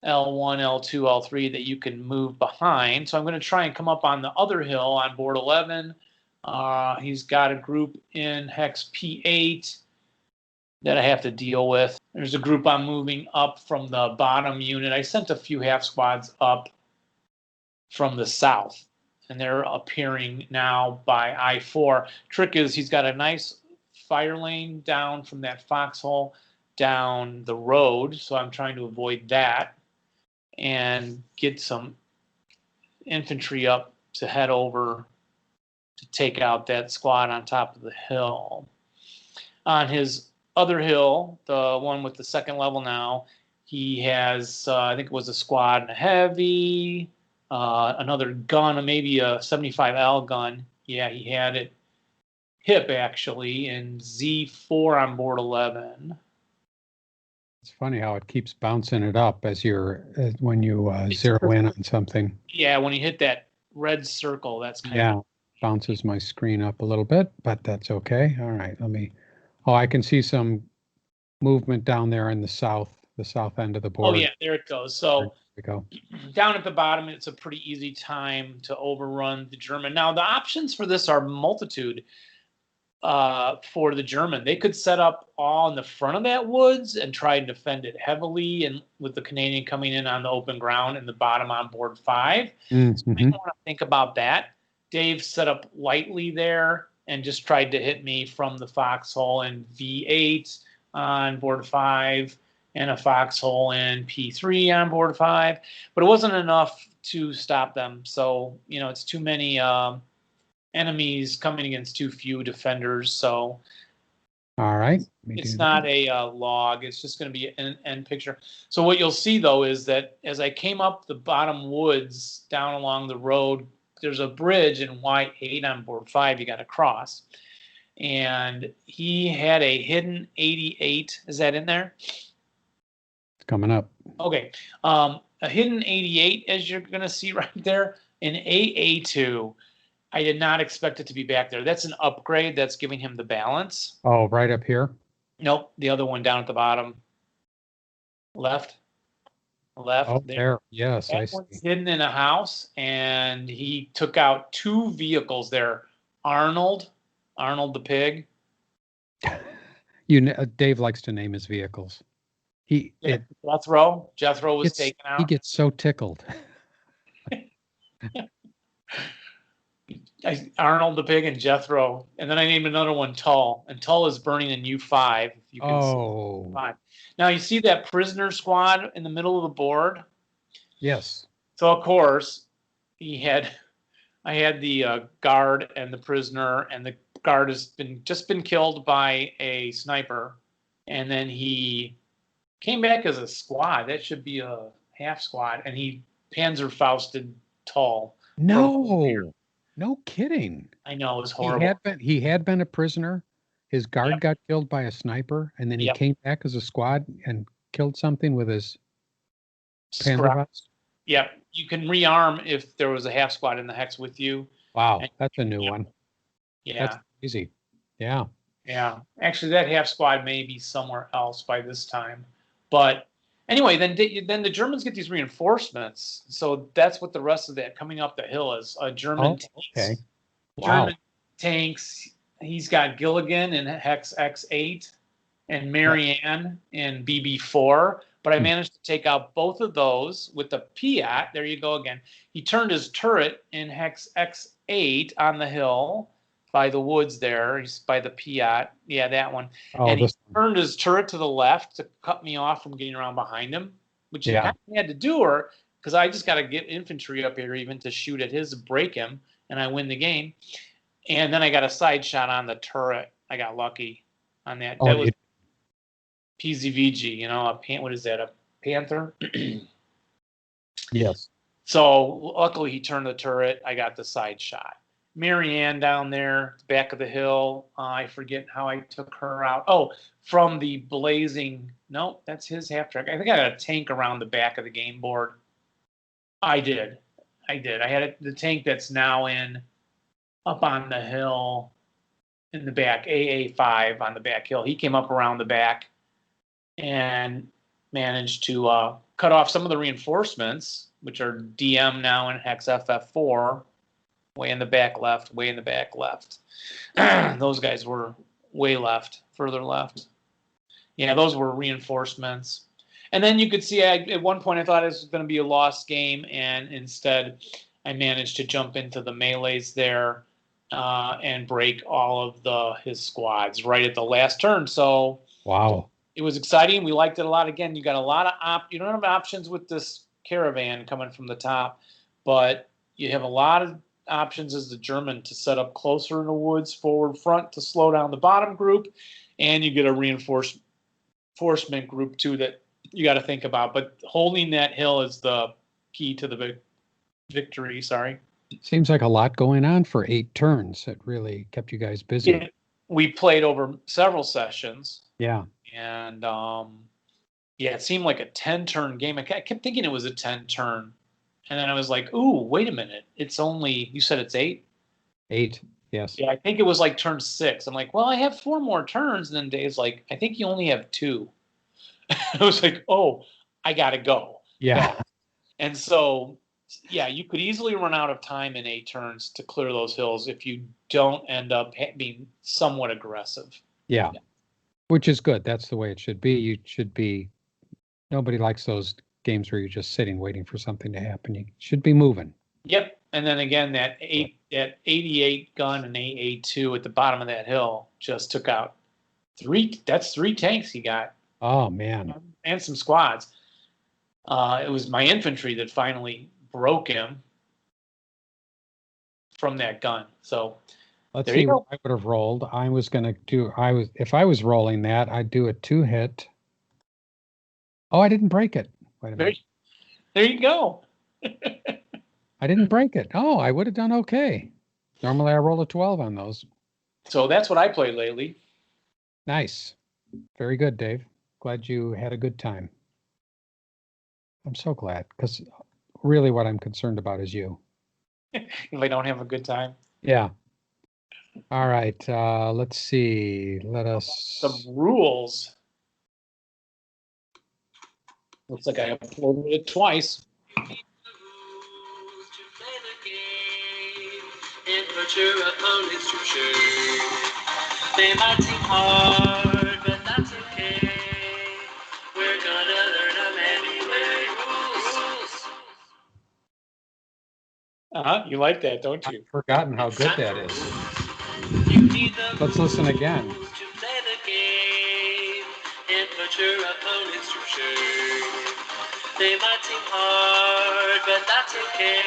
L1, L2, L3 that you can move behind. So I'm going to try and come up on the other hill on board 11. He's got a group in hex P8 that I have to deal with. There's a group I'm moving up from the bottom unit. I sent a few half squads up from the south, and they're appearing now by I-4. Trick is he's got a nice fire lane down from that foxhole down the road, so I'm trying to avoid that and get some infantry up to head over to take out that squad on top of the hill. On his other hill, the one with the second level now, he has, I think it was a squad and a heavy, another gun, maybe a 75L gun. Yeah, he had it hip actually, and Z4 on board 11. It's funny how it keeps bouncing it up as when you zero in on something. Yeah, when you hit that red circle, that's kind of bounces my screen up a little bit, but that's okay. All right, I can see some movement down there in the south end of the board. Oh yeah, there it goes. So there we go. Down at the bottom, it's a pretty easy time to overrun the German. Now the options for this are multitude. For the German, they could set up all in the front of that woods and try and defend it heavily, and with the Canadian coming in on the open ground and the bottom on board 5. Mm-hmm. So I want to think about that. Dave set up lightly there and just tried to hit me from the foxhole in V8 on board 5 and a foxhole in P3 on board 5, but it wasn't enough to stop them. So it's too many enemies coming against too few defenders. So all right, it's not a log. It's just going to be an end picture. So what you'll see though is that as I came up the bottom woods down along the road, there's a bridge in Y8 on board 5 you got to cross, and he had a hidden 88. Is that in there? It's coming up. Okay, a hidden 88, as you're going to see right there, in AA2. I did not expect it to be back there. That's an upgrade that's giving him the balance. Oh, right up here? Nope, the other one down at the bottom. Left. Oh, there. Yes, that I see. one's hidden in a house, and he took out 2 vehicles there. Arnold the pig. Dave likes to name his vehicles. Jethro was taken out. He gets so tickled. Arnold the pig and Jethro, and then I named another one Tull, and Tull is burning in U5. If you can see U5. Now you see that prisoner squad in the middle of the board. Yes. So of course, I had the guard and the prisoner, and the guard has just been killed by a sniper, and then he came back as a squad. That should be a half squad, and he Panzerfausted Tull. No kidding. I know, it was horrible. He had been a prisoner. His guard got killed by a sniper, and then he came back as a squad and killed something with his Panzerfaust. Yep, you can rearm if there was a half squad in the hex with you. Wow, that's a new one. Yeah, that's easy. Yeah. Yeah, actually, that half squad may be somewhere else by this time, but anyway, then the Germans get these reinforcements, so that's what the rest of that coming up the hill is. German tanks. Okay. Wow. German tanks. He's got Gilligan in hex X8 and Marianne in BB4, but I managed to take out both of those with the Piat. There you go again. He turned his turret in hex X8 on the hill by the woods there. He's by the Piat. Yeah, that one. And he turned his turret to the left to cut me off from getting around behind him, which he had to do, because I just got to get infantry up here even to shoot at his, break him, and I win the game. And then I got a side shot on the turret. I got lucky on that. PZVG, you know, what is that, a panther? Yes. So luckily he turned the turret. I got the side shot. Marianne down there, back of the hill. I forget how I took her out. Oh, from the blazing. No, that's his half track. I think I got a tank around the back of the game board. I did. I had the tank that's now up on the hill in the back, AA5 on the back hill. He came up around the back and managed to cut off some of the reinforcements, which are DM now in hex FF4, way in the back left, way in the back left. Those guys were way left, further left. Yeah, those were reinforcements. And then you could see at one point I thought it was going to be a lost game, and instead I managed to jump into the melees there and break all of his squads right at the last turn. So Wow. it was exciting. We liked it a lot. Again, you got a lot of you don't have options with this caravan coming from the top, but you have a lot of options as the German to set up closer in the woods, forward front to slow down the bottom group, and you get a reinforcement group too that you got to think about. But holding that hill is the key to the victory. Sorry. Seems like a lot going on for 8 turns. It really kept you guys busy. We played over several sessions. Yeah. And yeah, it seemed like a 10-turn game. I kept thinking it was a 10-turn. And then I was like, ooh, wait a minute. It's only, you said it's 8? 8, yes. Yeah, I think it was like turn 6. I'm like, well, I have 4 more turns. And then Dave's like, I think you only have 2. I was like, oh, I got to go. Yeah. And so, yeah, you could easily run out of time in 8 turns to clear those hills if you don't end up being somewhat aggressive. Yeah. Which is good. That's the way it should be. You should be, nobody likes those games where you're just sitting waiting for something to happen. You should be moving. Yep. And then again, that 88 gun and AA2 at the bottom of that hill just took out 3 tanks he got. Oh, man. And some squads. It was my infantry that finally broke him from that gun. So let's see what I would have rolled. I was going to do, if I was rolling that, I'd do a 2-hit. Oh, I didn't break it. Wait a minute. There you go. I didn't break it. Oh, I would have done okay. Normally I roll a 12 on those. So that's what I played lately. Nice. Very good, Dave. Glad you had a good time. I'm so glad, because really what I'm concerned about is you. If I don't have a good time. Yeah. All right. Let's see. Let us. Some rules. Looks like I uploaded it twice. And put your opponents to shame. They might seem hard, but that's okay. We're gonna learn them anyway. Rules. You like that, don't you? I've forgotten how good that is. Let's listen again. To play the game and put your opponents to shame. They might seem hard, but that's okay.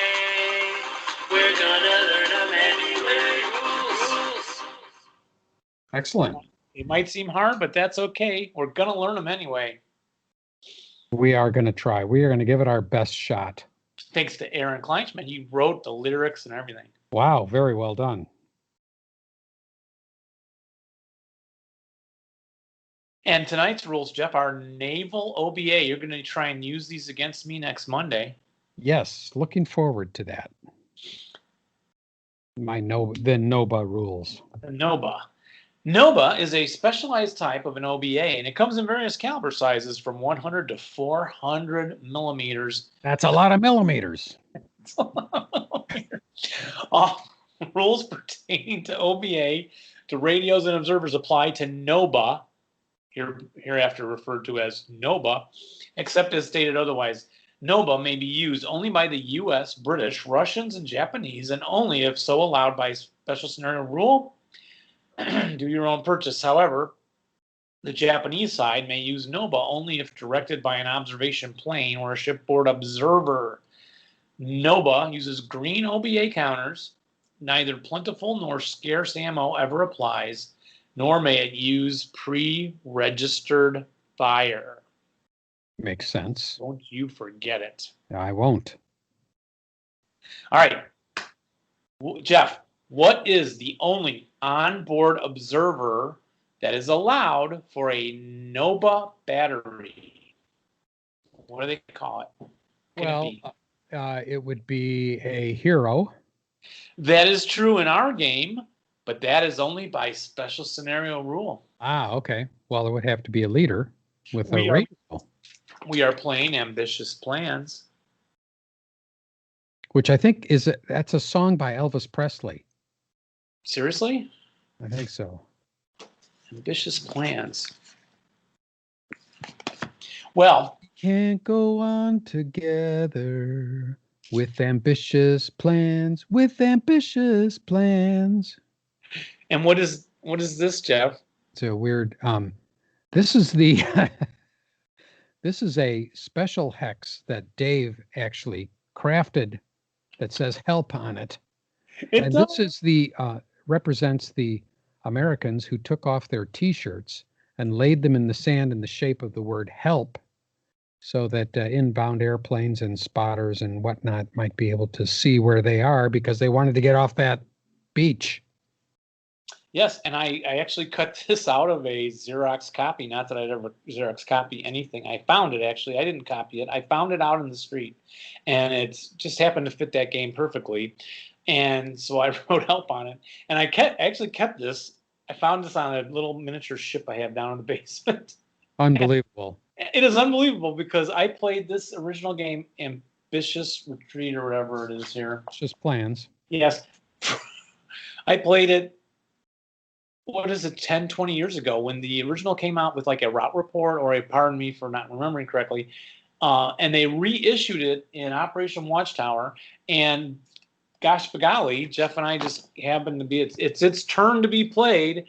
We're gonna learn them anyway. Rules. Excellent. It might seem hard, but that's okay. We're gonna learn them anyway. We are going to try. We are going to give it our best shot. Thanks to Aaron Kleinschmidt. He wrote the lyrics and everything. Wow, very well done. And tonight's rules, Jeff, are naval OBA. You're going to try and use these against me next Monday. Yes, looking forward to that. The NOBA rules. The NOBA. NOBA is a specialized type of an OBA, and it comes in various caliber sizes from 100 to 400 millimeters. That's a lot of millimeters. All rules pertaining to OBA, to radios and observers apply to NOBA, hereafter referred to as NOBA, except as stated otherwise. NOBA may be used only by the U.S., British, Russians, and Japanese, and only if so allowed by special scenario rule. Do your own purchase. However, the Japanese side may use NOBA only if directed by an observation plane or a shipboard observer. NOBA uses green OBA counters. Neither plentiful nor scarce ammo ever applies, nor may it use pre-registered fire. Makes sense. Don't you forget it. I won't. All right. Jeff, what is the only onboard observer that is allowed for a NOBA battery? What do they call it? Well, it would be a hero. That is true in our game, but that is only by special scenario rule. Ah, okay. Well, it would have to be a leader with a radio. We are playing Ambitious Plans. Which I think that's a song by Elvis Presley. Seriously? I think so. Ambitious Plans. Well, can't go on together with ambitious plans, with ambitious plans. And what is this, Jeff? It's a weird this is the this is a special hex that Dave actually crafted that says help on it. This is the represents the Americans who took off their t-shirts and laid them in the sand in the shape of the word help, so that inbound airplanes and spotters and whatnot might be able to see where they are because they wanted to get off that beach. Yes, and I actually cut this out of a Xerox copy. Not that I'd ever Xerox copy anything. I found it, actually. I didn't copy it. I found it out in the street, and it just happened to fit that game perfectly. And so I wrote help on it. And I actually kept this. I found this on a little miniature ship I have down in the basement. Unbelievable. It is unbelievable because I played this original game, Ambitious Retreat or whatever it is here. Just plans. Yes. I played it, what is it, 10, 20 years ago when the original came out with like a route report, or pardon me for not remembering correctly. And they reissued it in Operation Watchtower. And gosh, begolly, Jeff and I just happened to be, it's its turn to be played.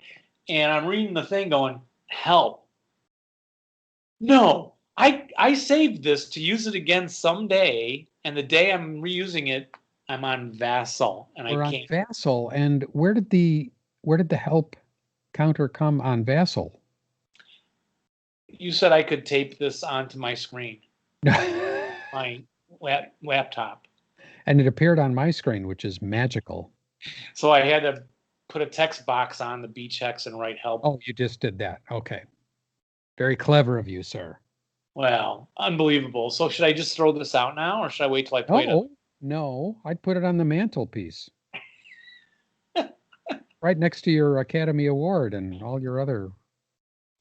And I'm reading the thing going, help. No, I saved this to use it again someday, and the day I'm reusing it, I'm on Vassal, and We're on Vassal, and where did the help counter come on Vassal? You said I could tape this onto my screen, my laptop, and it appeared on my screen, which is magical. So I had to put a text box on the beach hex and write help. Oh, you just did that. Okay. Very clever of you, sir. Well, unbelievable. So should I just throw this out now, or should I wait till I play it? No, I'd put it on the mantelpiece. Right next to your Academy Award and all your other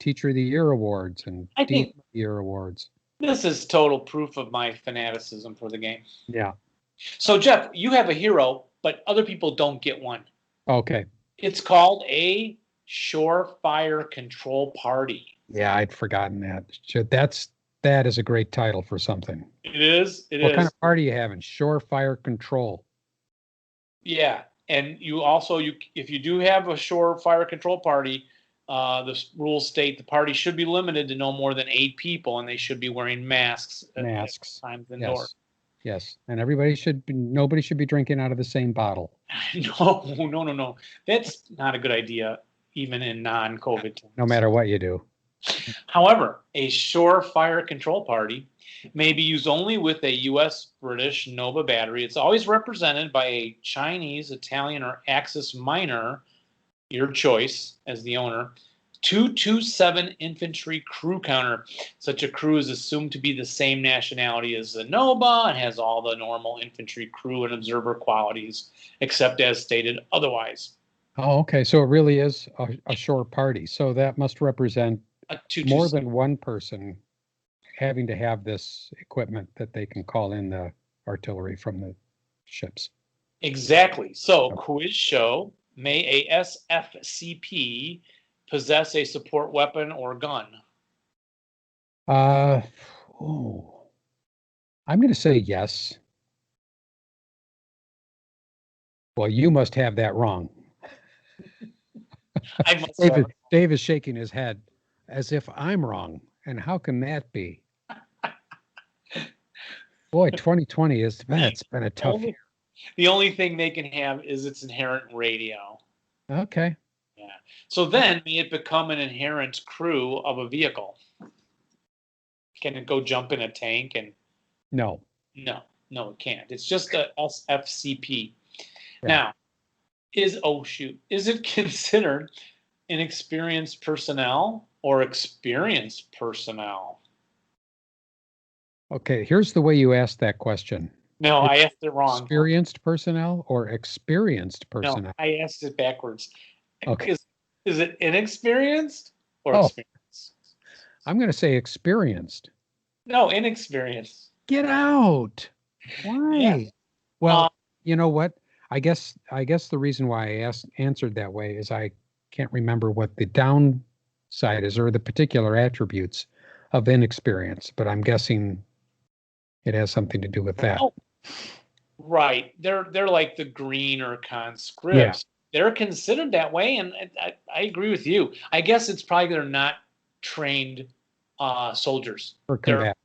Teacher of the Year awards and Dean of the Year awards. This is total proof of my fanaticism for the game. Yeah. So, Jeff, you have a hero, but other people don't get one. Okay. It's called a Shorefire Control Party. Yeah, I'd forgotten that. That is a great title for something. It is. What kind of party you having? Shorefire Control. Yeah, and you also if you do have a Shorefire Control Party, the rules state the party should be limited to no more than 8 people, and they should be wearing masks. At times indoors. Yes, and nobody should be drinking out of the same bottle. No. That's not a good idea, even in non-COVID times. No matter what you do. However, a Shorefire Control Party may be used only with a U.S. British NOBA battery. It's always represented by a Chinese, Italian, or Axis minor, your choice as the owner, 227 infantry crew counter. Such a crew is assumed to be the same nationality as the NOBA and has all the normal infantry crew and observer qualities, except as stated otherwise. Oh, okay. So it really is a shore party. So that must represent more than one person having to have this equipment that they can call in the artillery from the ships. Exactly. So, quiz show, may a SFCP possess a support weapon or gun? I'm going to say yes. Well, you must have that wrong. Dave is shaking his head as if I'm wrong. And how can that be? Boy, 2020 it's been a tough year. The only thing they can have is its inherent radio. Okay. Yeah. So then may it become an inherent crew of a vehicle? can it go jump in a tank? And No. no, it can't. It's just a SFCP. Yeah. Now, is it considered inexperienced personnel or experienced personnel? Okay, here's the way you asked that question. No, I asked it wrong. Experienced personnel or experienced No, personnel? I asked it backwards. Okay. Is it inexperienced or Oh. experienced? I'm going to say experienced. No, inexperienced. Get out. Why? Yeah. Well, you know what? I guess the reason why I answered that way is I can't remember what the downside is or the particular attributes of inexperience, but I'm guessing it has something to do with that. Oh, right. They're like the green or conscripts. They're considered that way, and I agree with you. I guess it's probably they're not trained soldiers. For combat.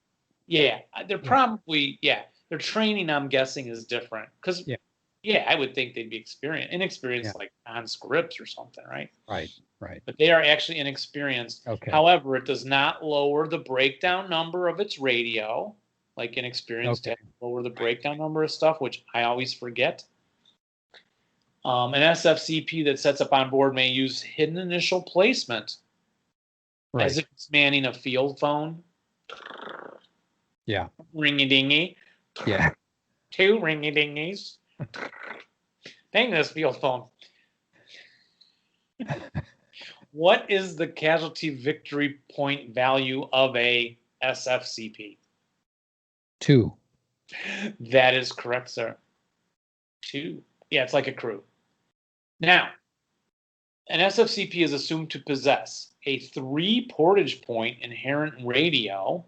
They're probably their training, I'm guessing, is different because I would think they'd be inexperienced like conscripts or something, right? Right. But they are actually inexperienced. Okay. However, it does not lower the breakdown number of its radio. Like inexperienced, lower the breakdown number of stuff, which I always forget. An SFCP that sets up on board may use hidden initial placement as if it's manning a field phone. Yeah. Ring-a-dingy. Yeah. 2 ring-a-dingies. Dang this field phone. What is the casualty victory point value of a SFCP? 2. That is correct, sir. 2. Yeah, it's like a crew. Now, an SFCP is assumed to possess a 3 portage point inherent radio.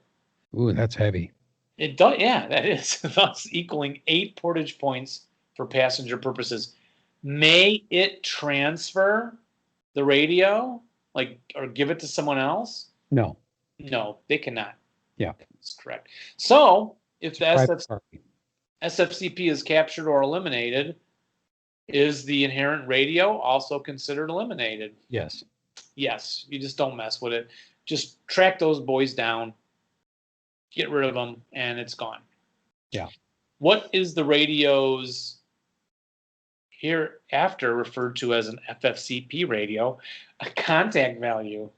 Ooh, that's heavy. It does, that is, thus equaling 8 portage points for passenger purposes. May it transfer the radio, or give it to someone else? No, they cannot. Yeah, that's correct. So, if the SFCP is captured or eliminated, is the inherent radio also considered eliminated? Yes. Yes, you just don't mess with it. Just track those boys down, get rid of them, and it's gone. Yeah. What is the radio's hereafter referred to as an FFCP radio, a contact value?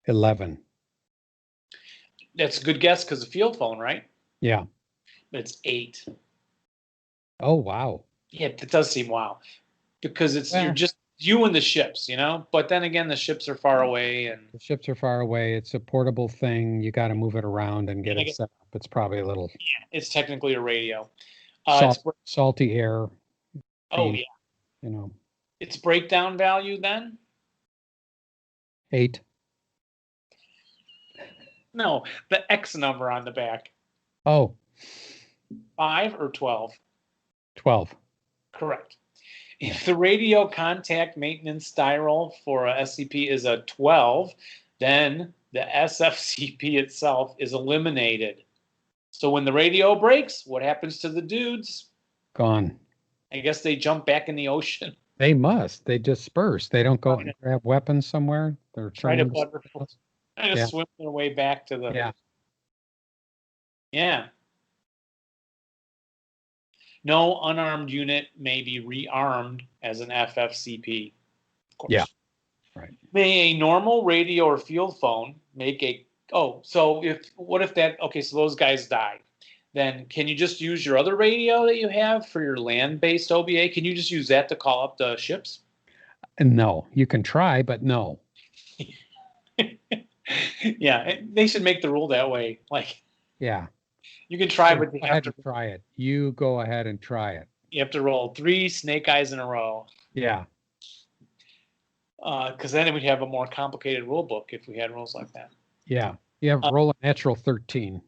$11. That's a good guess because of field phone, right? Yeah. But it's 8. Oh, wow. Yeah, it does seem wow. Because you're just you and the ships, But then again, the ships are far away. And the ships are far away. It's a portable thing. You got to move it around and get it set up. It's probably a little. Yeah, it's technically a radio. Salty air. Oh, yeah. Its breakdown value then? 8. No, the X number on the back. Oh. 5 or 12? 12. Correct. If the radio contact maintenance spiral for a SCP is a 12, then the SFCP itself is eliminated. So when the radio breaks, what happens to the dudes? Gone. I guess they jump back in the ocean. They must. They disperse. They don't go and grab weapons somewhere. They're trying to swim their way back to the. Yeah. No unarmed unit may be rearmed as an FFCP. Of course. Yeah. Right. May a normal radio or field phone make a so those guys died. Then can you just use your other radio that you have for your land-based OBA? Can you just use that to call up the ships? No, you can try, but no. Yeah, they should make the rule that way. Yeah. You can try, but you have to try it. You go ahead and try it. You have to roll 3 snake eyes in a row. Yeah. Because then we'd have a more complicated rule book if we had rules like that. Yeah. You have roll a natural 13.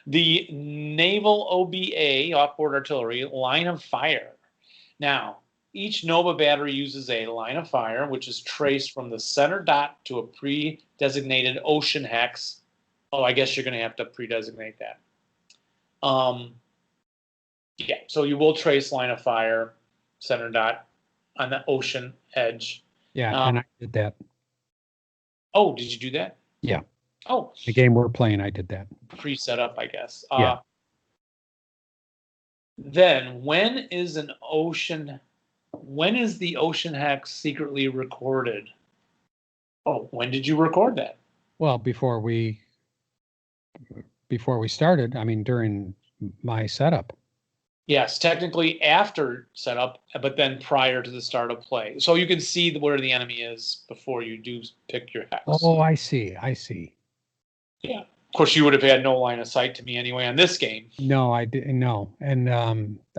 The Naval OBA, Offboard Artillery, line of fire. Now, each NOBA battery uses a line of fire, which is traced from the center dot to a pre-designated ocean hex. Oh, I guess you're going to have to pre-designate that. So you will trace line of fire, center dot, on the ocean edge. Yeah, and I did that. Oh, did you do that? Yeah. Oh, The game we're playing, I did that. pre-set up, I guess. Yeah. Then when is the ocean hex secretly recorded? Oh, when did you record that? Well, before we started, I mean, during my setup. Yes, technically after setup, but then prior to the start of play. So you can see where the enemy is before you do pick your hex. Oh, I see. I see. Yeah. Of course, you would have had no line of sight to me anyway on this game. No, I didn't. No, and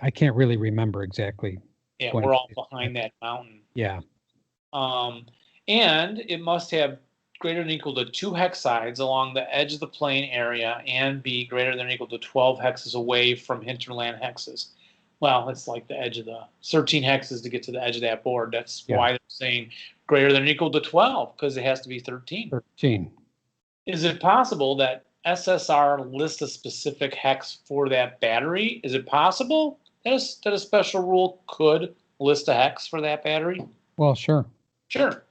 I can't really remember exactly. Yeah, we're all behind that mountain. Yeah. And it must have greater than or equal to 2 hex sides along the edge of the plane area and be greater than or equal to 12 hexes away from hinterland hexes. Well, it's like the edge of the 13 hexes to get to the edge of that board. That's why they're saying greater than or equal to 12, because it has to be 13. 13. Is it possible that SSR lists a specific hex for that battery? Is it possible that a special rule could list a hex for that battery? Well, sure. Sure.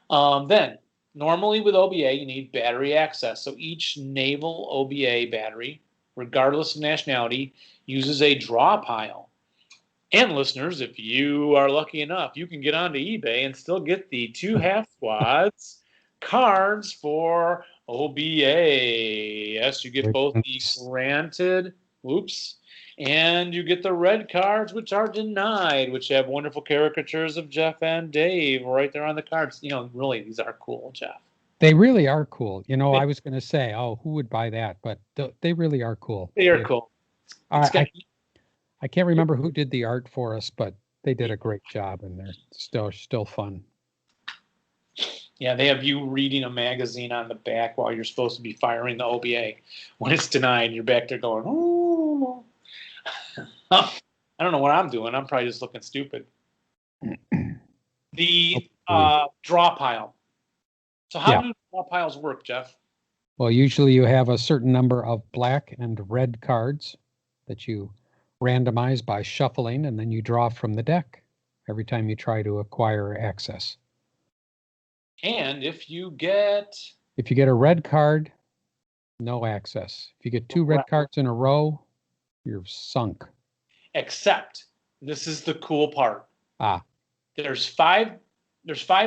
Then, normally with OBA, you need battery access. So each naval OBA battery, regardless of nationality, uses a draw pile. And listeners, if you are lucky enough, you can get onto eBay and still get the 2 half squads cards for OBA. Yes, you get both the granted, and you get the red cards, which are denied, which have wonderful caricatures of Jeff and Dave right there on the cards. You know, really, these are cool, Jeff. They really are cool. You know, I was going to say, oh, who would buy that? But they really are cool. They are cool. I can't remember who did the art for us, but they did a great job, and they're still fun. Yeah, they have you reading a magazine on the back while you're supposed to be firing the OBA. When it's denied, you're back there going, "Ooh." I don't know what I'm doing. I'm probably just looking stupid. The draw pile. So how do draw piles work, Jeff? Well, usually you have a certain number of black and red cards that you randomize by shuffling, and then you draw from the deck every time you try to acquire access. And if you get a red card, no access. If you get 2 red cards in a row, you're sunk. Except, this is the cool part. There's 5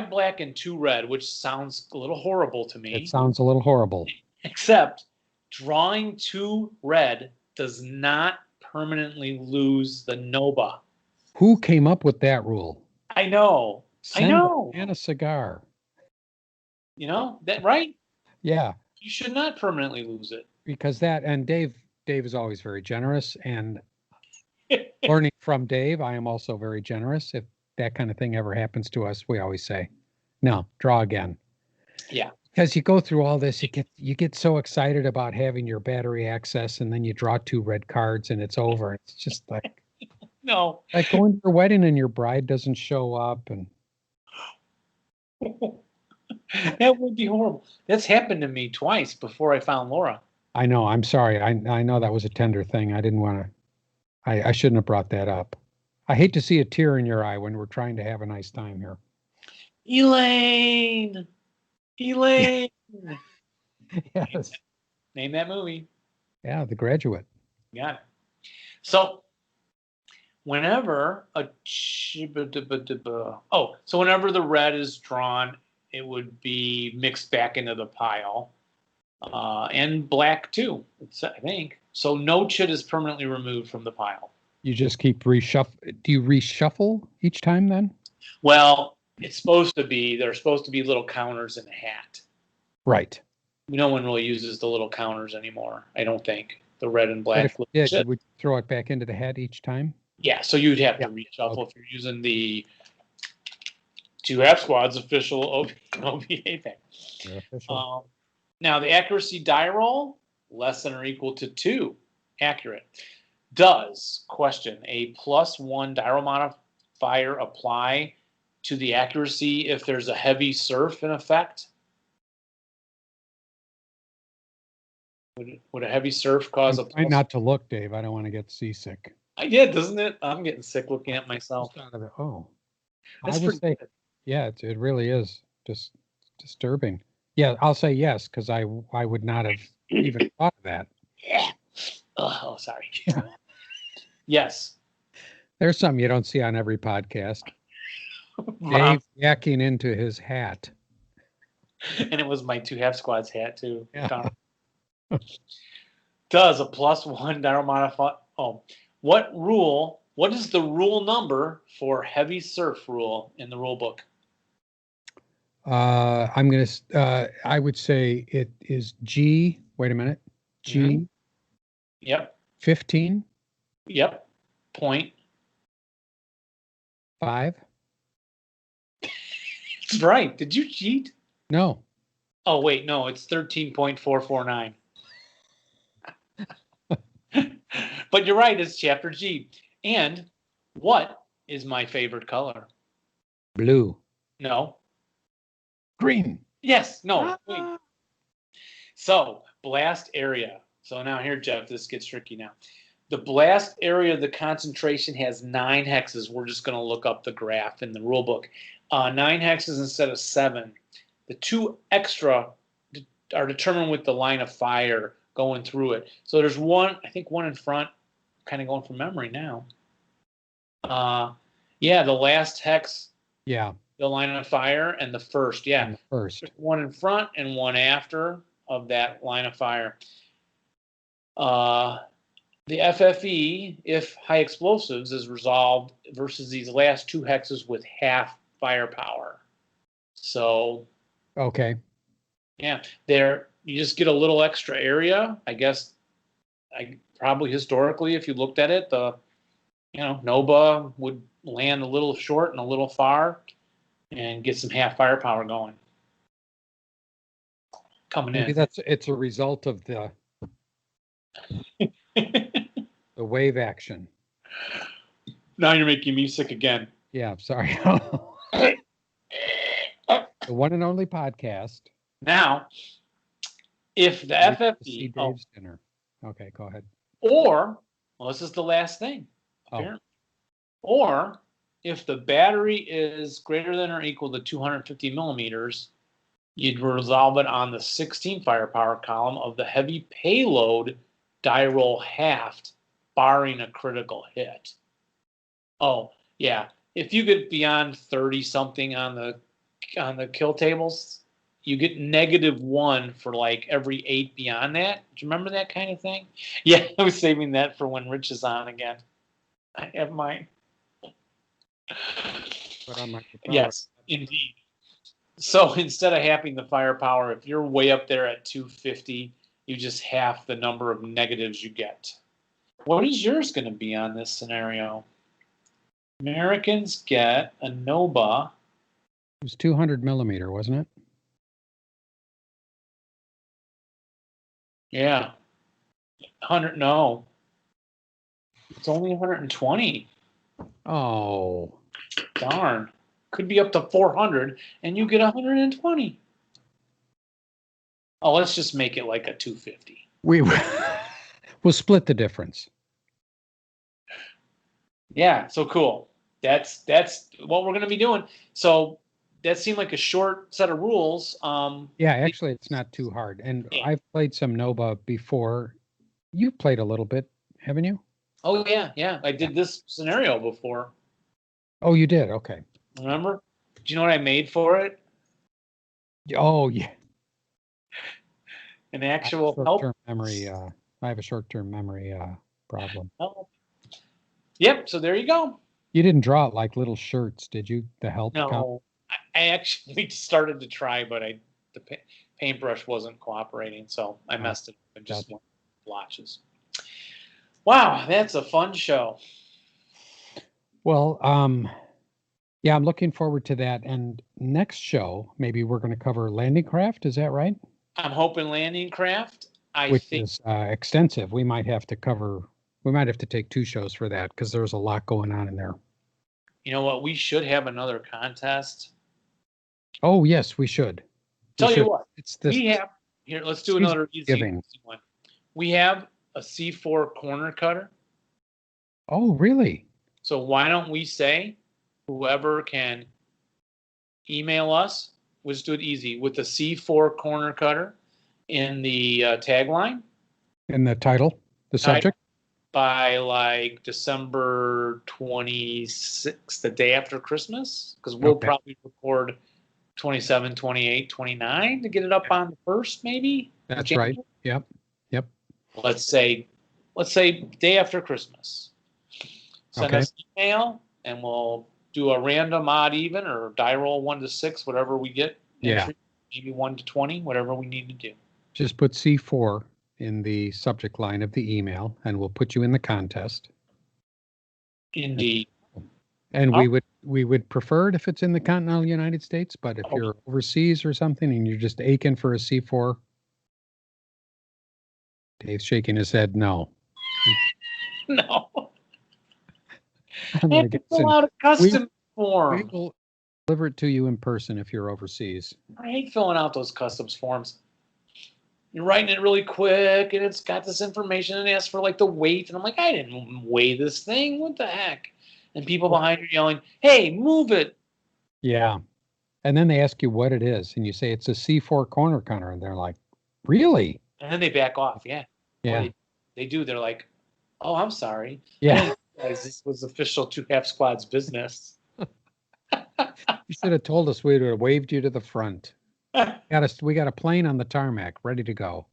black and 2 red, which sounds a little horrible to me. It sounds a little horrible. Except, drawing 2 red does not permanently lose the NOBA. Who came up with that rule? I know. And a cigar. You know that, right? Yeah. You should not permanently lose it. Because and Dave is always very generous, and learning from Dave, I am also very generous. If that kind of thing ever happens to us, we always say, no, draw again. Yeah. Because you go through all this, you get so excited about having your battery access, and then you draw 2 red cards and it's over. It's just like no. Like going to your wedding and your bride doesn't show up, and that would be horrible. That's happened to me twice before I found Laura. I know. I'm sorry. I know that was a tender thing. I didn't want to. I shouldn't have brought that up. I hate to see a tear in your eye when we're trying to have a nice time here. Elaine. Yes. Name that movie. Yeah, The Graduate. Got it. So whenever whenever the red is drawn, it would be mixed back into the pile, and black too. I think so. No chit is permanently removed from the pile. You just keep reshuffle. Do you reshuffle each time then? Well, it's supposed to be. There's supposed to be little counters in the hat. Right. No one really uses the little counters anymore. I don't think the red and black. But if you did, would you throw it back into the hat each time? Yeah. So you'd have to reshuffle if you're using the 2 half squads official OBA thing. Now the accuracy die roll, less than or equal to 2. Accurate. Does, question, a +1 die roll modifier apply to the accuracy if there's a heavy surf in effect? Would a heavy surf cause Try not to look, Dave. I don't want to get seasick. Yeah, doesn't it? I'm getting sick looking at myself. Oh. I That's would pretty say, good. yeah, it really is just disturbing. Yeah, I'll say yes because I would not have even thought of that. Yeah. Oh, sorry. Yeah. Yes. There's something you don't see on every podcast. Mom. Dave yakking into his hat. And it was my two half squads hat too. Yeah. Darn. Does a +1 diral modify? Oh, what is the rule number for heavy surf rule in the rule book? I would say it is G, wait a minute, Mm-hmm. G Yep. 15, Yep. Point. 5. That's right. Did you cheat? No. Oh wait, no, it's 13.449. But you're right, it's chapter G. And what is my favorite color? Blue. No. Green. Yes, no. Wait. Ah. So, blast area. So now here, Jeff, this gets tricky now. The blast area of the concentration has 9 hexes. We're just going to look up the graph in the rule book. 9 hexes instead of 7. The 2 extra are determined with the line of fire going through it. So there's one, I think one in front, kind of going from memory now. Yeah, the last hex, Yeah. the line of fire, and the first, yeah. And the first. There's one in front and one after of that line of fire. The FFE, if high explosives, is resolved versus these last 2 hexes with half firepower. So, Okay. yeah, there you just get a little extra area. I guess probably historically, if you looked at it, the NOBA would land a little short and a little far and get some half firepower going. Coming Maybe in. it's a result of the wave action. Now you're making me sick again. Yeah, I'm sorry. The one and only podcast. Now, if the Wait to see FFE, Dave's dinner. Okay, go ahead. or, well, this is the last thing, apparently. Or if the battery is greater than or equal to 250 millimeters, you'd resolve it on the 16 firepower column of the heavy payload die roll haft, barring a critical hit. Oh, yeah. If you get beyond 30 something on the kill tables, you get -1 for like every 8 beyond that. Do you remember that kind of thing? Yeah, I was saving that for when Rich is on again. I have mine. But on my Yes, indeed. So instead of halving the firepower, if you're way up there at 250, you just half the number of negatives you get. What is yours going to be on this scenario? Americans get a NOBA. It was 200 millimeter, wasn't it? Yeah. 100, no. It's only 120. Oh. Darn. Could be up to 400, and you get 120. Oh, let's just make it like a 250. We'll split the difference. Yeah, so cool. That's what we're going to be doing. So that seemed like a short set of rules. Yeah, actually, it's not too hard. And I've played some NOBA before. You've played a little bit, haven't you? Oh, yeah. I did this scenario before. Oh, you did? Okay. Remember? Do you know what I made for it? Oh, yeah. An actual help. Memory. I have a short-term memory problem. Help. Yep, so there you go. You didn't draw it like little shirts, did you? The help count? No, I actually started to try, but the paintbrush wasn't cooperating, so I messed it up and just went blotches. Wow, that's a fun show. Well, yeah, I'm looking forward to that. And next show, maybe we're going to cover landing craft. Is that right? I'm hoping landing craft. Which is extensive. We might have to take 2 shows for that because there's a lot going on in there. You know what? We should have another contest. Oh, yes, we should. You what. It's this. We have here. Let's do another easy one. We have a C4 corner cutter. Oh, really? So why don't we say whoever can email us, we'll just do it easy, with the C4 corner cutter in the tagline. In the title, the subject? By like December 26th, the day after Christmas, because we'll probably record 27, 28, 29 to get it up on the 1st, maybe. That's right. Yep. Let's say day after Christmas. Send us an email and we'll do a random odd even or die roll 1 to 6, whatever we get. Entry, maybe 1 to 20, whatever we need to do. Just put C4 in the subject line of the email and we'll put you in the contest. Indeed. And we would prefer it if it's in the continental United States, but if you're overseas or something and you're just aching for a C4, Dave's shaking his head no. No. I have to fill out a custom form. We will deliver it to you in person if you're overseas. I hate filling out those customs forms. You're writing it really quick, and it's got this information, and it asks for like the weight, and I'm like, I didn't weigh this thing. What the heck? And people behind you yelling, "Hey, move it!" Yeah, and then they ask you what it is, and you say it's a C4 corner cutter, and they're like, "Really?" And then they back off. Yeah. Well, they do. They're like, "Oh, I'm sorry. Yeah. I didn't realize this was official 2 Half Squad's business." You should have told us. We would have waved you to the front. We got a plane on the tarmac ready to go.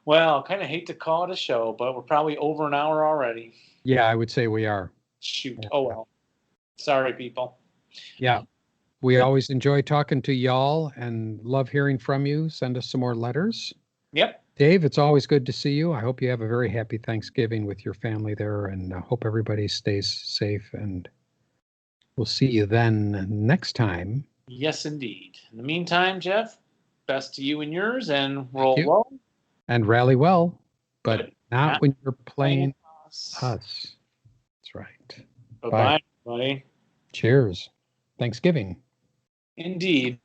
Well, kind of hate to call it a show, but we're probably over an hour already. Yeah, I would say we are. Shoot. Oh, well. Sorry, people. Yeah. We always enjoy talking to y'all and love hearing from you. Send us some more letters. Yep. Dave, it's always good to see you. I hope you have a very happy Thanksgiving with your family there, and I hope everybody stays safe, and we'll see you then next time. Yes, indeed. In the meantime, Jeff, best to you and yours, and roll low. And rally well, but not when you're playing us. That's right. Bye-bye, everybody. Cheers. Thanksgiving. Indeed.